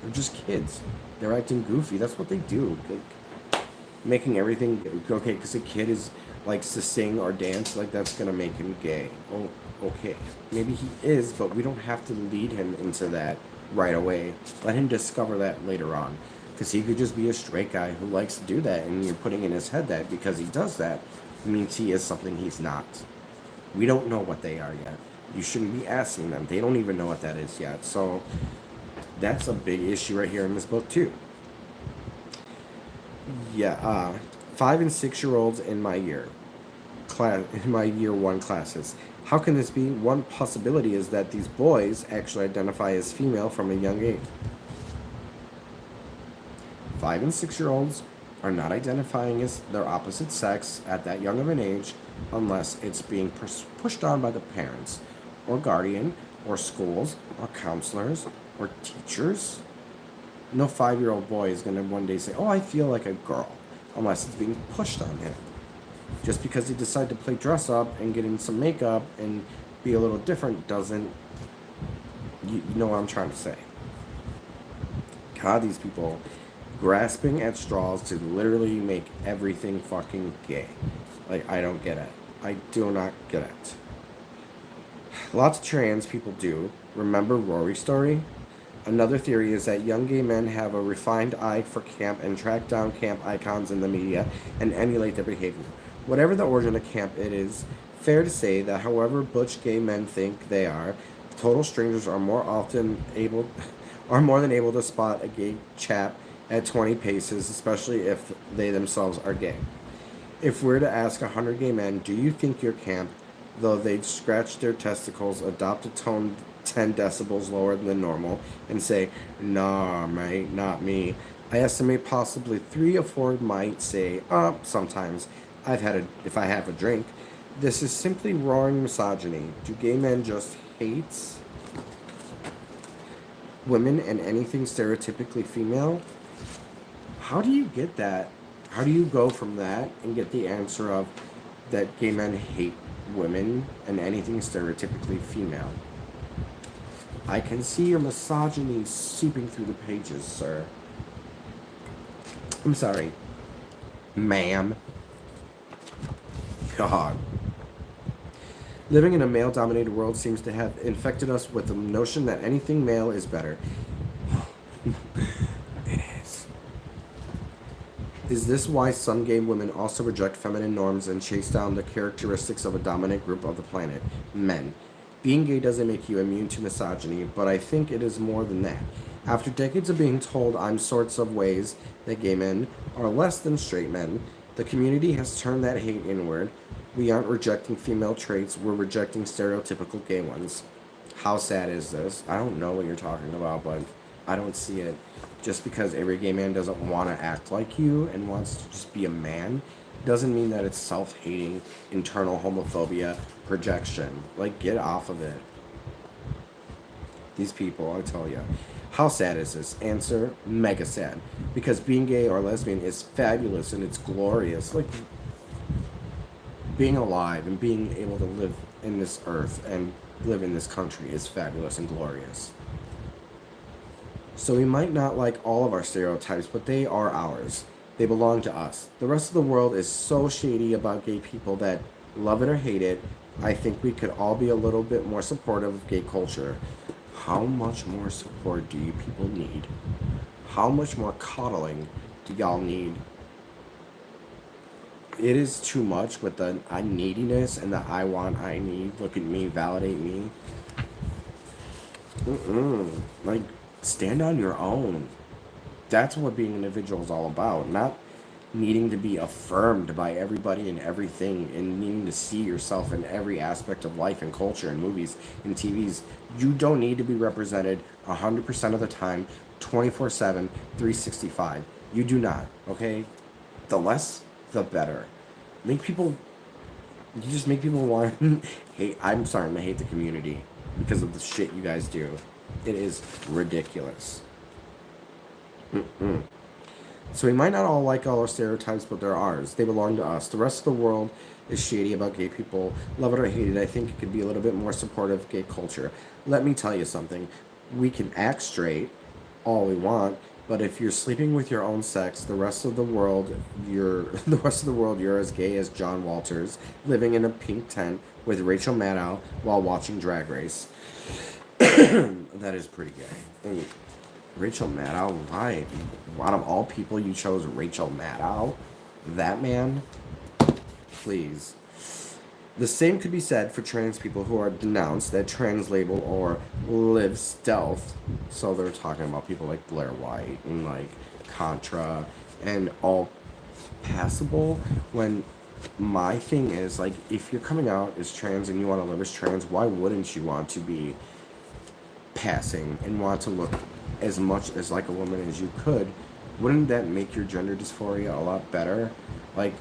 They're just kids. They're acting goofy. That's what they do. Making everything okay because a kid is likes to sing or dance, like that's gonna make him gay. Oh, okay. Maybe he is, but we don't have to lead him into that right away. Let him discover that later on. Because he could just be a straight guy who likes to do that, and you're putting in his head that because he does that, it means he is something he's not. We don't know what they are yet. You shouldn't be asking them. They don't even know what that is yet. So that's a big issue right here in this book too. Yeah, 5 and 6 year olds in my year one classes. How can this be? One possibility is that these boys actually identify as female from a young age. 5 and 6 year olds are not identifying as their opposite sex at that young of an age unless it's being pushed on by the parents or guardian or schools or counselors or teachers. No 5 year old boy is going to one day say, "Oh, I feel like a girl," unless it's being pushed on him. Just because he decided to play dress up and get in some makeup and be a little different doesn't. You know what I'm trying to say. God, these people grasping at straws to literally make everything fucking gay. Like, I don't get it. I do not get it. Lots of trans people do. Remember Rory's story? Another theory is that young gay men have a refined eye for camp and track down camp icons in the media and emulate their behavior. Whatever the origin of camp, it is fair to say that however butch gay men think they are, total strangers are more than able to spot a gay chap at 20 paces, especially if they themselves are gay. If we're to ask 100 gay men, do you think you're camp, though they'd scratch their testicles, adopt a tone 10 decibels lower than normal, and say, "Nah, mate, not me," I estimate possibly 3 or 4 might say, sometimes, if I have a drink. This is simply roaring misogyny. Do gay men just hate women and anything stereotypically female? How do you get that? How do you go from that and get the answer of that gay men hate women and anything stereotypically female? I can see your misogyny seeping through the pages, sir. I'm sorry, ma'am. God. Living in a male-dominated world seems to have infected us with the notion that anything male is better. It is. Is this why some gay women also reject feminine norms and chase down the characteristics of a dominant group of the planet, men? Being gay doesn't make you immune to misogyny, but I think it is more than that. After decades of being told I'm sorts of ways that gay men are less than straight men, the community has turned that hate inward. We aren't rejecting female traits, we're rejecting stereotypical gay ones. How sad is this? I don't know what you're talking about, but I don't see it. Just because every gay man doesn't want to act like you and wants to just be a man doesn't mean that it's self-hating, internal homophobia, projection. Like, get off of it. These people, I tell you. How sad is this? Answer, mega sad. Because being gay or lesbian is fabulous and it's glorious. Like, being alive and being able to live in this earth and live in this country is fabulous and glorious. So we might not like all of our stereotypes, but they are ours. They belong to us. The rest of the world is so shady about gay people that, love it or hate it, I think we could all be a little bit more supportive of gay culture. How much more support do you people need? How much more coddling do y'all need? It is too much with the I neediness and the I want, I need, look at me, validate me. Like, stand on your own. That's what being an individual is all about. Not needing to be affirmed by everybody and everything and needing to see yourself in every aspect of life and culture and movies and TVs. You don't need to be represented 100% of the time, 24/7, 365. You do not, okay? The less, the better. You just make people want hate. I'm starting to hate the community because of the shit you guys do. It is ridiculous. So we might not all like all our stereotypes, but they're ours. They belong to us. The rest of the world is shady about gay people. Love it or hate it, I think it could be a little bit more supportive of gay culture. Let me tell you something. We can act straight all we want, but if you're sleeping with your own sex, the rest of the world you're as gay as John Walters, living in a pink tent with Rachel Maddow while watching Drag Race. That is pretty gay. And Rachel Maddow, why? Out of all people, you chose Rachel Maddow? That man? Please. The same could be said for trans people who are denounced that trans label or live stealth. So they're talking about people like Blair White and like Contra and all passable when my thing is like if you're coming out as trans and you want to live as trans, why wouldn't you want to be passing and want to look as much as like a woman as you could? Wouldn't that make your gender dysphoria a lot better? Like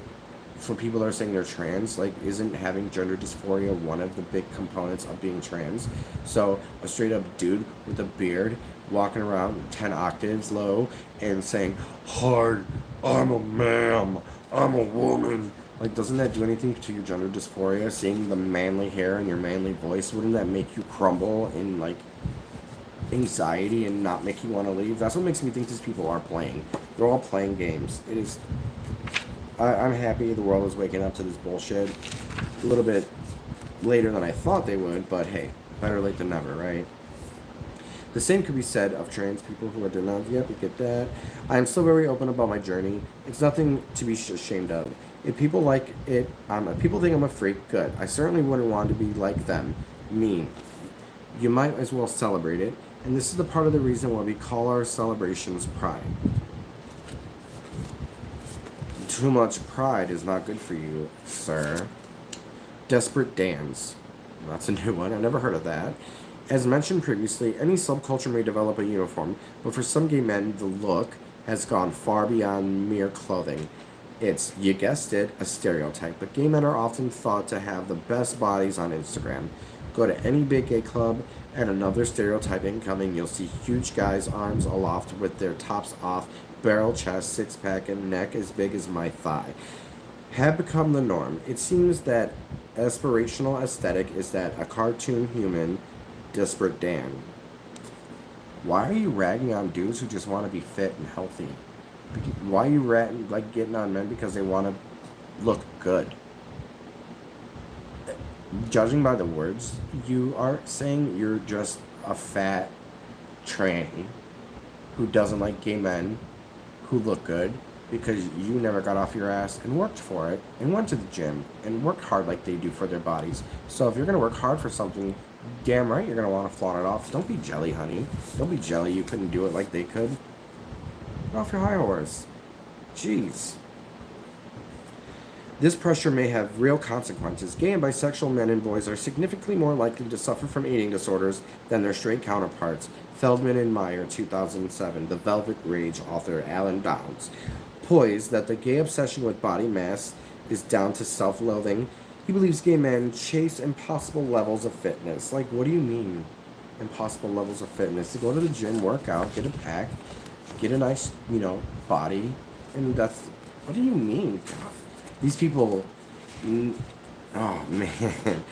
for people that are saying they're trans, like isn't having gender dysphoria one of the big components of being trans? So a straight up dude with a beard walking around 10 octaves low and saying, hard, I'm a man, I'm a woman. Like, doesn't that do anything to your gender dysphoria? Seeing the manly hair and your manly voice, wouldn't that make you crumble in, like, anxiety and not make you want to leave? That's what makes me think these people are playing. They're all playing games. It is. I'm happy the world is waking up to this bullshit. A little bit later than I thought they would, but hey, better late than never, right? The same could be said of trans people who are denounced. Yep, you get that. I am still very open about my journey. It's nothing to be ashamed of. If people like it, people think I'm a freak, good. I certainly wouldn't want to be like them. Mean. You might as well celebrate it. And this is the part of the reason why we call our celebrations pride. Too much pride is not good for you, sir. Desperate Dans. That's a new one. I've never heard of that. As mentioned previously, any subculture may develop a uniform, but for some gay men, the look has gone far beyond mere clothing. It's, you guessed it, a stereotype, but gay men are often thought to have the best bodies on Instagram. Go to any big gay club, and another stereotype incoming, you'll see huge guys, arms aloft with their tops off, barrel chest, six-pack, and neck as big as my thigh. Have become the norm. It seems that aspirational aesthetic is that a cartoon human, Desperate Dan. Why are you ragging on dudes who just want to be fit and healthy? Why are you getting on men because they want to look good? Judging by the words, you are saying you're just a fat tranny who doesn't like gay men who look good because you never got off your ass and worked for it and went to the gym and worked hard like they do for their bodies. So if you're going to work hard for something, damn right you're going to want to flaunt it off. Don't be jelly, honey. Don't be jelly you couldn't do it like they could. Get off your high horse. Jeez. This pressure may have real consequences. Gay and bisexual men and boys are significantly more likely to suffer from eating disorders than their straight counterparts. Feldman and Meyer, 2007. The Velvet Rage author Alan Downs. Poised that the gay obsession with body mass is down to self-loathing, he believes gay men chase impossible levels of fitness. Like, what do you mean, impossible levels of fitness? To go to the gym, work out, get a pack, get a nice, body, and that's, what do you mean? God. These people, oh man.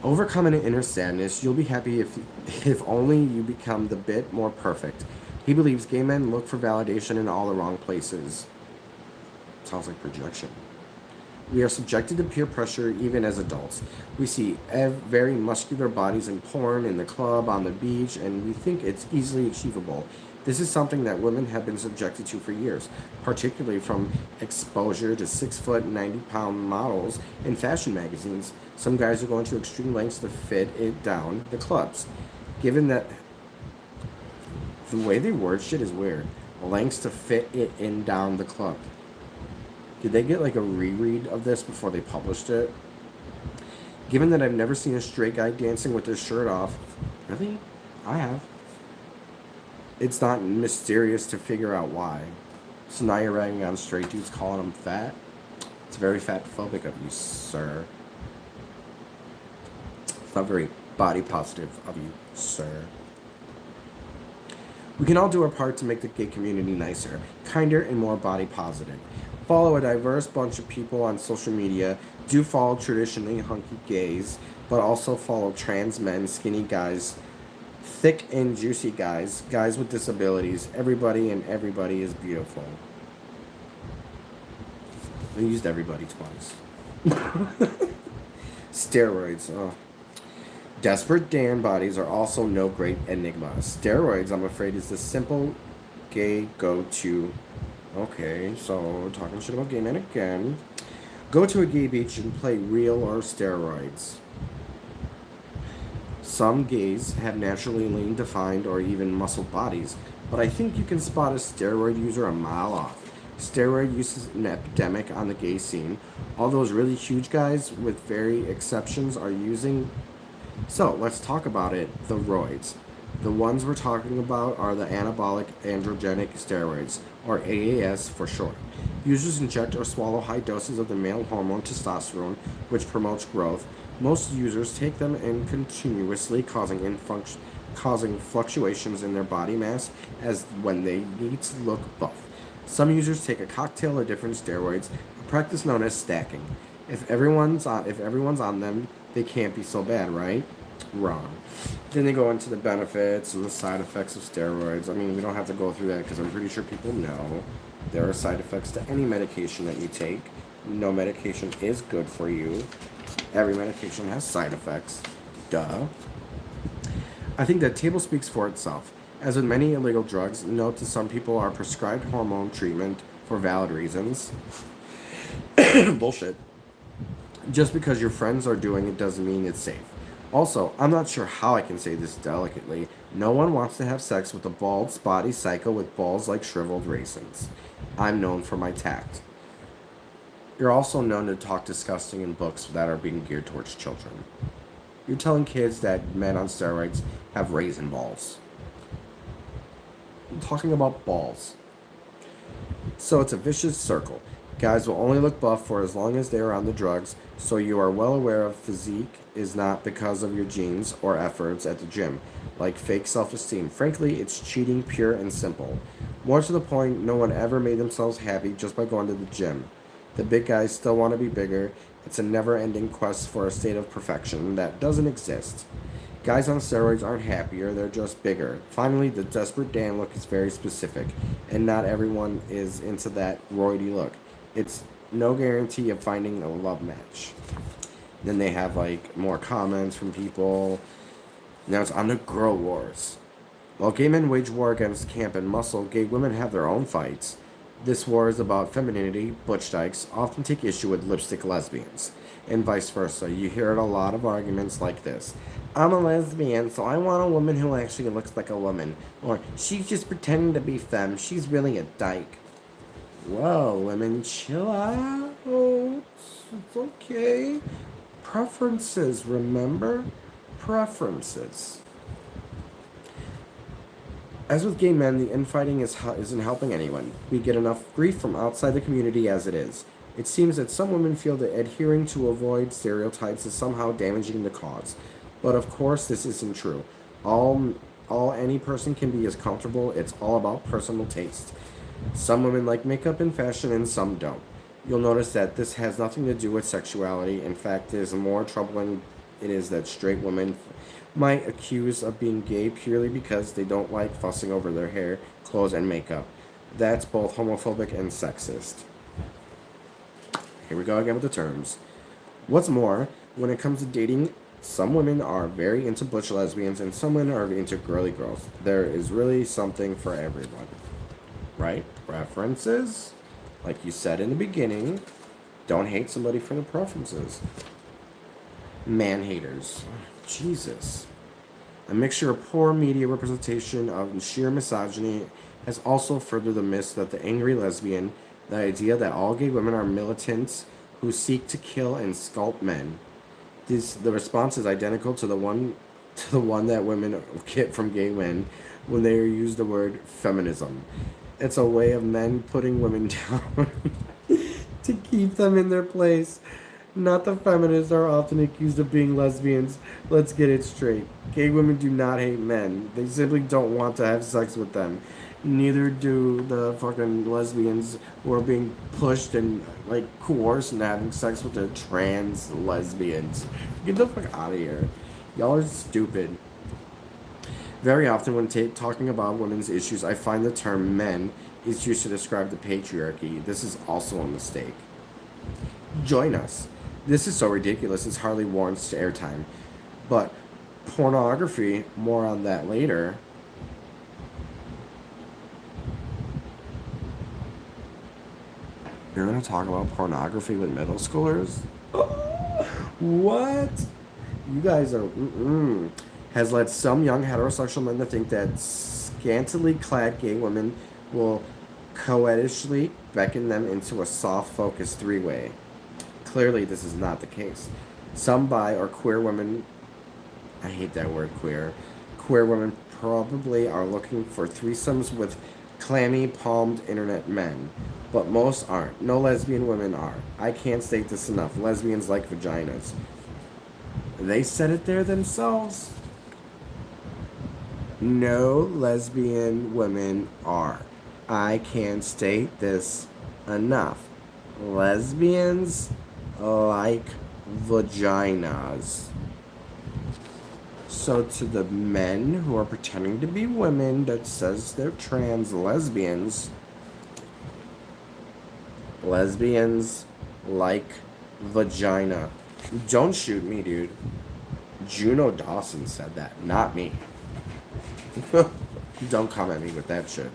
Overcome an inner sadness, you'll be happy if only you become the bit more perfect. He believes gay men look for validation in all the wrong places. Sounds like projection. We are subjected to peer pressure even as adults. We see very muscular bodies in porn, in the club, on the beach, and we think it's easily achievable. This is something that women have been subjected to for years, particularly from exposure to 6-foot, 90-pound models in fashion magazines. Some guys are going to extreme lengths to fit it down the clubs. Given that the way they word shit is weird. Lengths to fit it in down the club. Did they get like a reread of this before they published it? Given that I've never seen a straight guy dancing with his shirt off. Really? I have. It's not mysterious to figure out why. So now you're ragging on straight dudes calling them fat? It's very fat phobic of you, sir. It's not very body positive of you, sir. We can all do our part to make the gay community nicer, kinder, and more body positive. Follow a diverse bunch of people on social media. Do follow traditionally hunky gays, but also follow trans men, skinny guys, thick and juicy guys, guys with disabilities. Everybody and everybody is beautiful. I used everybody twice. Steroids. Oh. Desperate Dan bodies are also no great enigma. Steroids, I'm afraid, is the simple gay go-to. Okay, so talking shit about gay men again. Go to a gay beach and play real or steroids. Some gays have naturally lean, defined, or even muscled bodies, but I think you can spot a steroid user a mile off. Steroid use is an epidemic on the gay scene. All those really huge guys, with very exceptions, are using. So let's talk about it. The roids. The ones we're talking about are the anabolic androgenic steroids, or AAS for short. Users inject or swallow high doses of the male hormone testosterone, which promotes growth. Most users take them in continuously, causing fluctuations in their body mass as when they need to look buff. Some users take a cocktail of different steroids, a practice known as stacking. If everyone's on them, they can't be so bad, right? Wrong. Then they go into the benefits and the side effects of steroids. I mean, we don't have to go through that because I'm pretty sure people know there are side effects to any medication that you take. No medication is good for you. Every medication has side effects. Duh. I think that table speaks for itself. As with many illegal drugs, note that some people are prescribed hormone treatment for valid reasons. Bullshit. Just because your friends are doing it doesn't mean it's safe. Also, I'm not sure how I can say this delicately. No one wants to have sex with a bald, spotty psycho with balls like shriveled raisins. I'm known for my tact. You're also known to talk disgusting in books that are being geared towards children. You're telling kids that men on steroids have raisin balls. I'm talking about balls. So it's a vicious circle. Guys will only look buff for as long as they are on the drugs, so you are well aware of physique is not because of your genes or efforts at the gym, like fake self-esteem. Frankly, it's cheating pure and simple. More to the point, no one ever made themselves happy just by going to the gym. The big guys still want to be bigger. It's a never-ending quest for a state of perfection that doesn't exist. Guys on steroids aren't happier, they're just bigger. Finally, the desperate Dan look is very specific, and not everyone is into that roidy look. It's no guarantee of finding a love match. Then they have like more comments from people. Now it's on the girl wars. While gay men wage war against camp and muscle, gay women have their own fights. This war is about femininity. Butch dykes often take issue with lipstick lesbians, and vice versa. You hear a lot of arguments like this. I'm a lesbian, so I want a woman who actually looks like a woman. Or, she's just pretending to be femme. She's really a dyke. Whoa, women, chill out. It's okay. Preferences, remember? Preferences. As with gay men, the infighting isn't helping anyone. We get enough grief from outside the community as it is. It seems that some women feel that adhering to avoid stereotypes is somehow damaging the cause. But of course, this isn't true. All any person can be is comfortable. It's all about personal taste. Some women like makeup and fashion, and some don't. You'll notice that this has nothing to do with sexuality. In fact, it is more troubling it is that straight women might accuse of being gay purely because they don't like fussing over their hair, clothes, and makeup. That's both homophobic and sexist. Here we go again with the terms. What's more, when it comes to dating, some women are very into butch lesbians and some women are into girly girls. There is really something for everyone. Right? Preferences? Like you said in the beginning, don't hate somebody for their preferences. Man haters. Jesus. A mixture of poor media representation of sheer misogyny has also furthered the myth that the angry lesbian, the idea that all gay women are militants who seek to kill and sculpt men. The response is identical to the one that women get from gay men when they use the word feminism. It's a way of men putting women down to keep them in their place. Not the feminists are often accused of being lesbians. Let's get it straight. Gay women do not hate men. They simply don't want to have sex with them. Neither do the fucking lesbians who are being pushed and like coerced into having sex with the trans lesbians. Get the fuck out of here. Y'all are stupid. Very often when talking about women's issues, I find the term men is used to describe the patriarchy. This is also a mistake. Join us. This is so ridiculous it's hardly warrants airtime. But pornography, more on that later. You're going to talk about pornography with middle schoolers? What? You guys are... has led some young heterosexual men to think that scantily clad gay women will coettishly beckon them into a soft, focused three-way. Clearly, this is not the case. Some bi or queer women, I hate that word queer women probably are looking for threesomes with clammy, palmed internet men. But most aren't. No lesbian women are. I can't state this enough. Lesbians like vaginas. They said it there themselves. No lesbian women are. I can't state this enough. Lesbians like vaginas. So to the men who are pretending to be women that says they're trans lesbians like vagina. Don't shoot me, dude. Juno Dawson said that, not me. Don't come at me with that shit.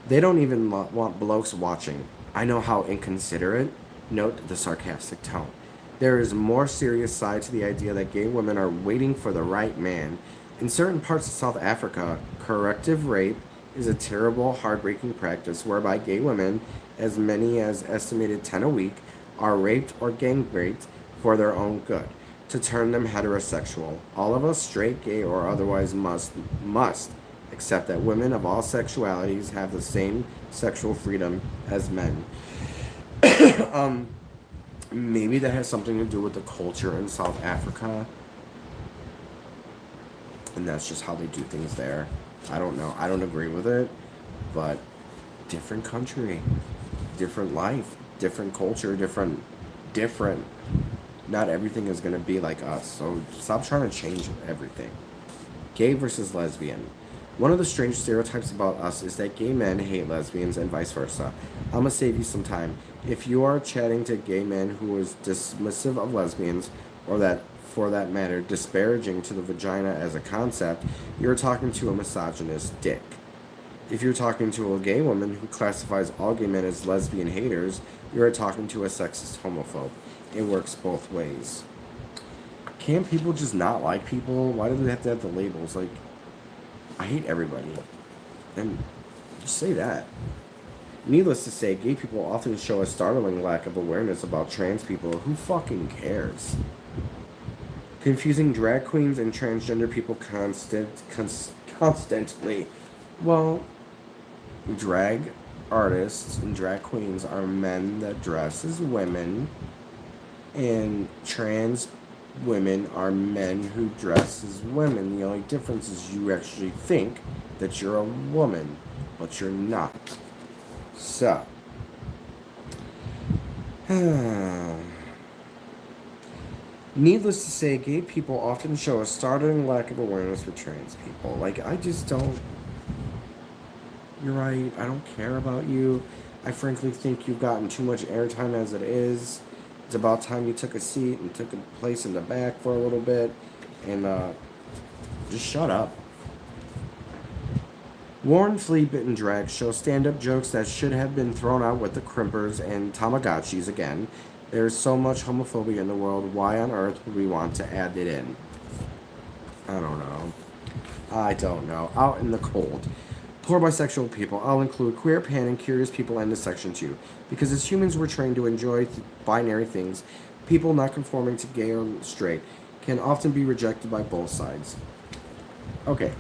They don't even want blokes watching. I know how inconsiderate. Note the sarcastic tone. There is a more serious side to the idea that gay women are waiting for the right man. In certain parts of South Africa, corrective rape is a terrible, heartbreaking practice whereby gay women, as many as estimated 10 a week, are raped or gang raped for their own good, to turn them heterosexual. All of us, straight, gay, or otherwise, must accept that women of all sexualities have the same sexual freedom as men. Maybe that has something to do with the culture in South Africa. And that's just how they do things there. I don't know. I don't agree with it. But different country, different life, different culture, different. Not everything is going to be like us. So stop trying to change everything. Gay versus lesbian. One of the strange stereotypes about us is that gay men hate lesbians and vice versa. I'm gonna save you some time. If you are chatting to gay men who is dismissive of lesbians, or that, for that matter, disparaging to the vagina as a concept, you're talking to a misogynist dick. If you're talking to a gay woman who classifies all gay men as lesbian haters, you're talking to a sexist homophobe. It works both ways. Can't people just not like people? Why do they have to have the labels? Like, I hate everybody. And just say that. Needless to say, gay people often show a startling lack of awareness about trans people. Who fucking cares? Confusing drag queens and transgender people constantly. Well, drag artists and drag queens are men that dress as women, and trans women are men who dress as women. The only difference is you actually think that you're a woman, but you're not. So, needless to say, gay people often show a startling lack of awareness for trans people. Like, I just don't. You're right, I don't care about you. I frankly think you've gotten too much airtime as it is. It's about time you took a seat and took a place in the back for a little bit. And just shut up. Worn, flea-bitten drags show stand-up jokes that should have been thrown out with the crimpers and Tamagotchis again. There's so much homophobia in the world. Why on earth would we want to add it in? I don't know. Out in the cold. Poor bisexual people. I'll include queer, pan, and curious people into section 2. Because as humans, we're trained to enjoy binary things. People not conforming to gay or straight can often be rejected by both sides. Okay.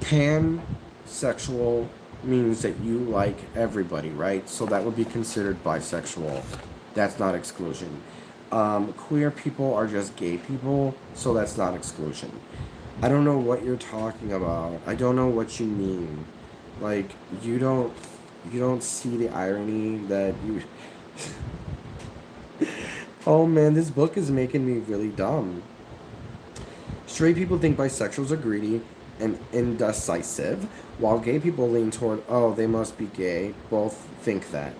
Pansexual means that you like everybody, right? So that would be considered bisexual. That's not exclusion. Queer people are just gay people, so that's not exclusion. I don't know what you're talking about. I don't know what you mean. Like, you don't see the irony that you... Oh man, this book is making me really dumb. Straight people think bisexuals are greedy and indecisive, while gay people lean toward, oh, they must be gay. Both think that.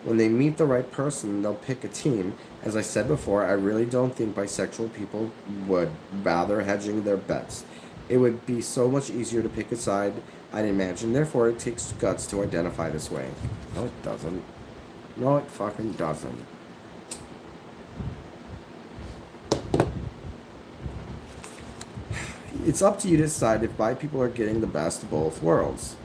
When they meet the right person, they'll pick a team. As I said before, I really don't think bisexual people would bother hedging their bets. It would be so much easier to pick a side, I'd imagine. Therefore, it takes guts to identify this way. No, it doesn't. No, it fucking doesn't. It's up to you to decide if bi people are getting the best of both worlds,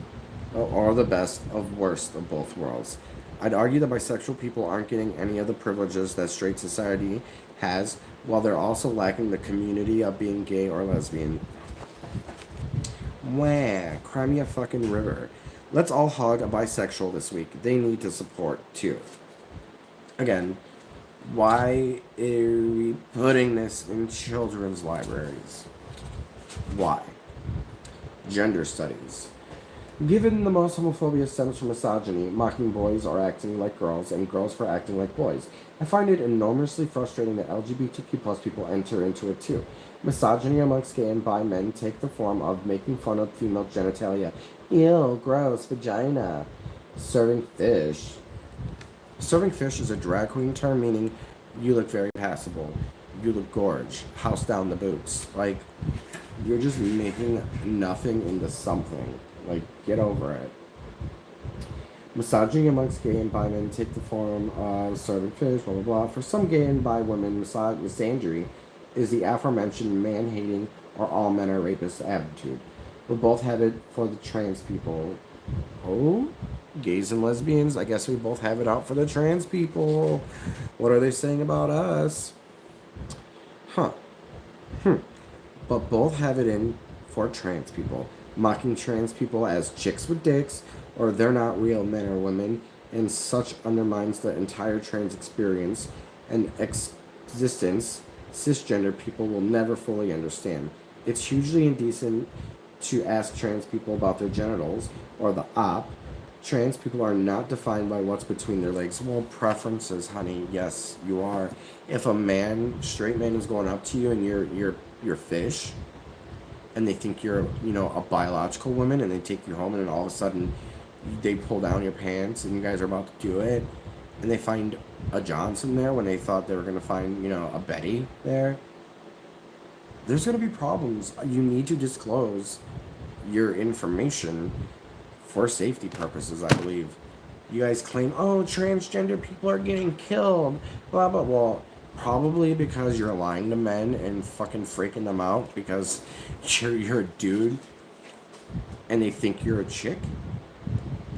or the best of worst of both worlds. I'd argue that bisexual people aren't getting any of the privileges that straight society has, while they're also lacking the community of being gay or lesbian. Wah, cry me a fucking river. Let's all hug a bisexual this week. They need to support too. Again, why are we putting this in children's libraries? Why? Gender studies. Given the most homophobia stems from misogyny, mocking boys or acting like girls, and girls for acting like boys, I find it enormously frustrating that LGBTQ plus people enter into it too. Misogyny amongst gay and bi men take the form of making fun of female genitalia. Ew, gross, vagina. Serving fish. Serving fish is a drag queen term meaning you look very passable. You look gorge. House down the boots. Like, you're just making nothing into something. Like, get over it. Misogyny amongst gay and bi men take the form of serving fish, blah blah blah. For some gay and bi women, misandry is the aforementioned man-hating or all men are rapists attitude. We both have it for the trans people. Oh? Gays and lesbians? I guess we both have it out for the trans people. What are they saying about us? Huh. But both have it in for trans people. Mocking trans people as chicks with dicks, or they're not real men or women, and such undermines the entire trans experience and existence cisgender people will never fully understand. It's hugely indecent to ask trans people about their genitals, or the op. Trans people are not defined by what's between their legs. Well, preferences, honey. Yes, you are. If a man, straight man, is going up to you and you're fish, and they think you're, a biological woman, and they take you home, and then all of a sudden they pull down your pants, and you guys are about to do it, and they find a Johnson there when they thought they were going to find, a Betty there, there's going to be problems. You need to disclose your information for safety purposes, I believe. You guys claim, oh, transgender people are getting killed, blah, blah, well, probably because you're lying to men and fucking freaking them out because you're a dude and they think you're a chick?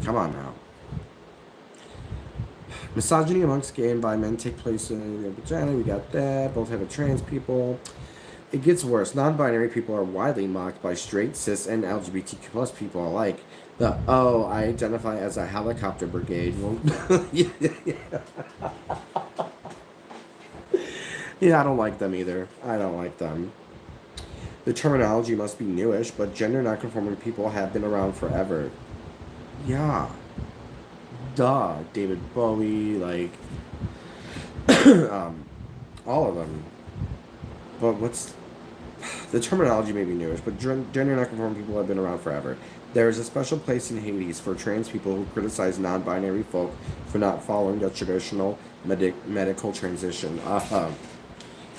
Come on now. Misogyny amongst gay and bi men take place in the vagina. We got that. Both have a trans people. It gets worse. Non-binary people are widely mocked by straight, cis, and LGBTQ plus people alike. I identify as a helicopter brigade. Well, yeah, I don't like them either. I don't like them. The terminology must be newish, but gender nonconforming people have been around forever. Yeah. Duh. David Bowie, all of them. But the terminology may be newish, but gender nonconforming people have been around forever. There is a special place in Hades for trans people who criticize non-binary folk for not following the traditional medical transition.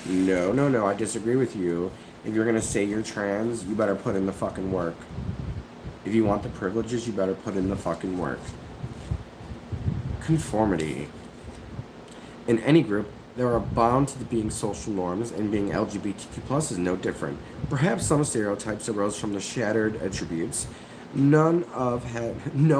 No, I disagree with you. If you're gonna say you're trans, you better put in the fucking work. If you want the privileges, you better put in the fucking work. Conformity. In any group, there are bound to being social norms, and being LGBTQ plus is no different. Perhaps some stereotypes arose from the shattered attributes. No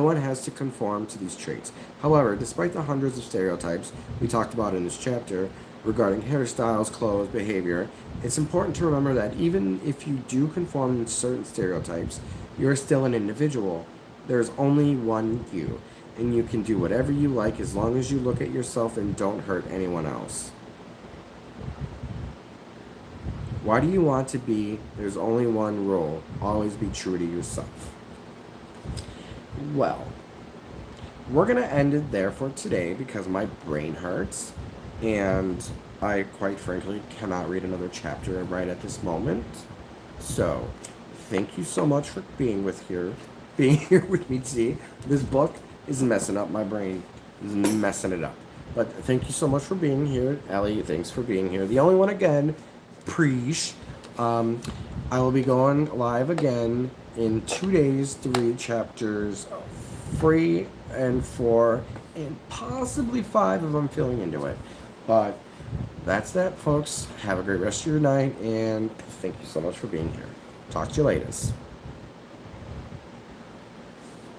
one has to conform to these traits. However, despite the hundreds of stereotypes we talked about in this chapter regarding hairstyles, clothes, behavior, it's important to remember that even if you do conform to certain stereotypes, you're still an individual. There's only one you, and you can do whatever you like as long as you look at yourself and don't hurt anyone else. Why do you want to be? There's only one rule. Always be true to yourself. Well, we're going to end it there for today because my brain hurts and I quite frankly cannot read another chapter right at this moment. So, thank you so much for being here with me today. This book is messing up my brain. It's messing it up. But thank you so much for being here. Ellie, thanks for being here. The only one again, Preesh. I will be going live again in 2 days to read chapters 3 and 4 and possibly 5 if I'm feeling into it. But that's that, folks. Have a great rest of your night, and thank you so much for being here. Talk to you later.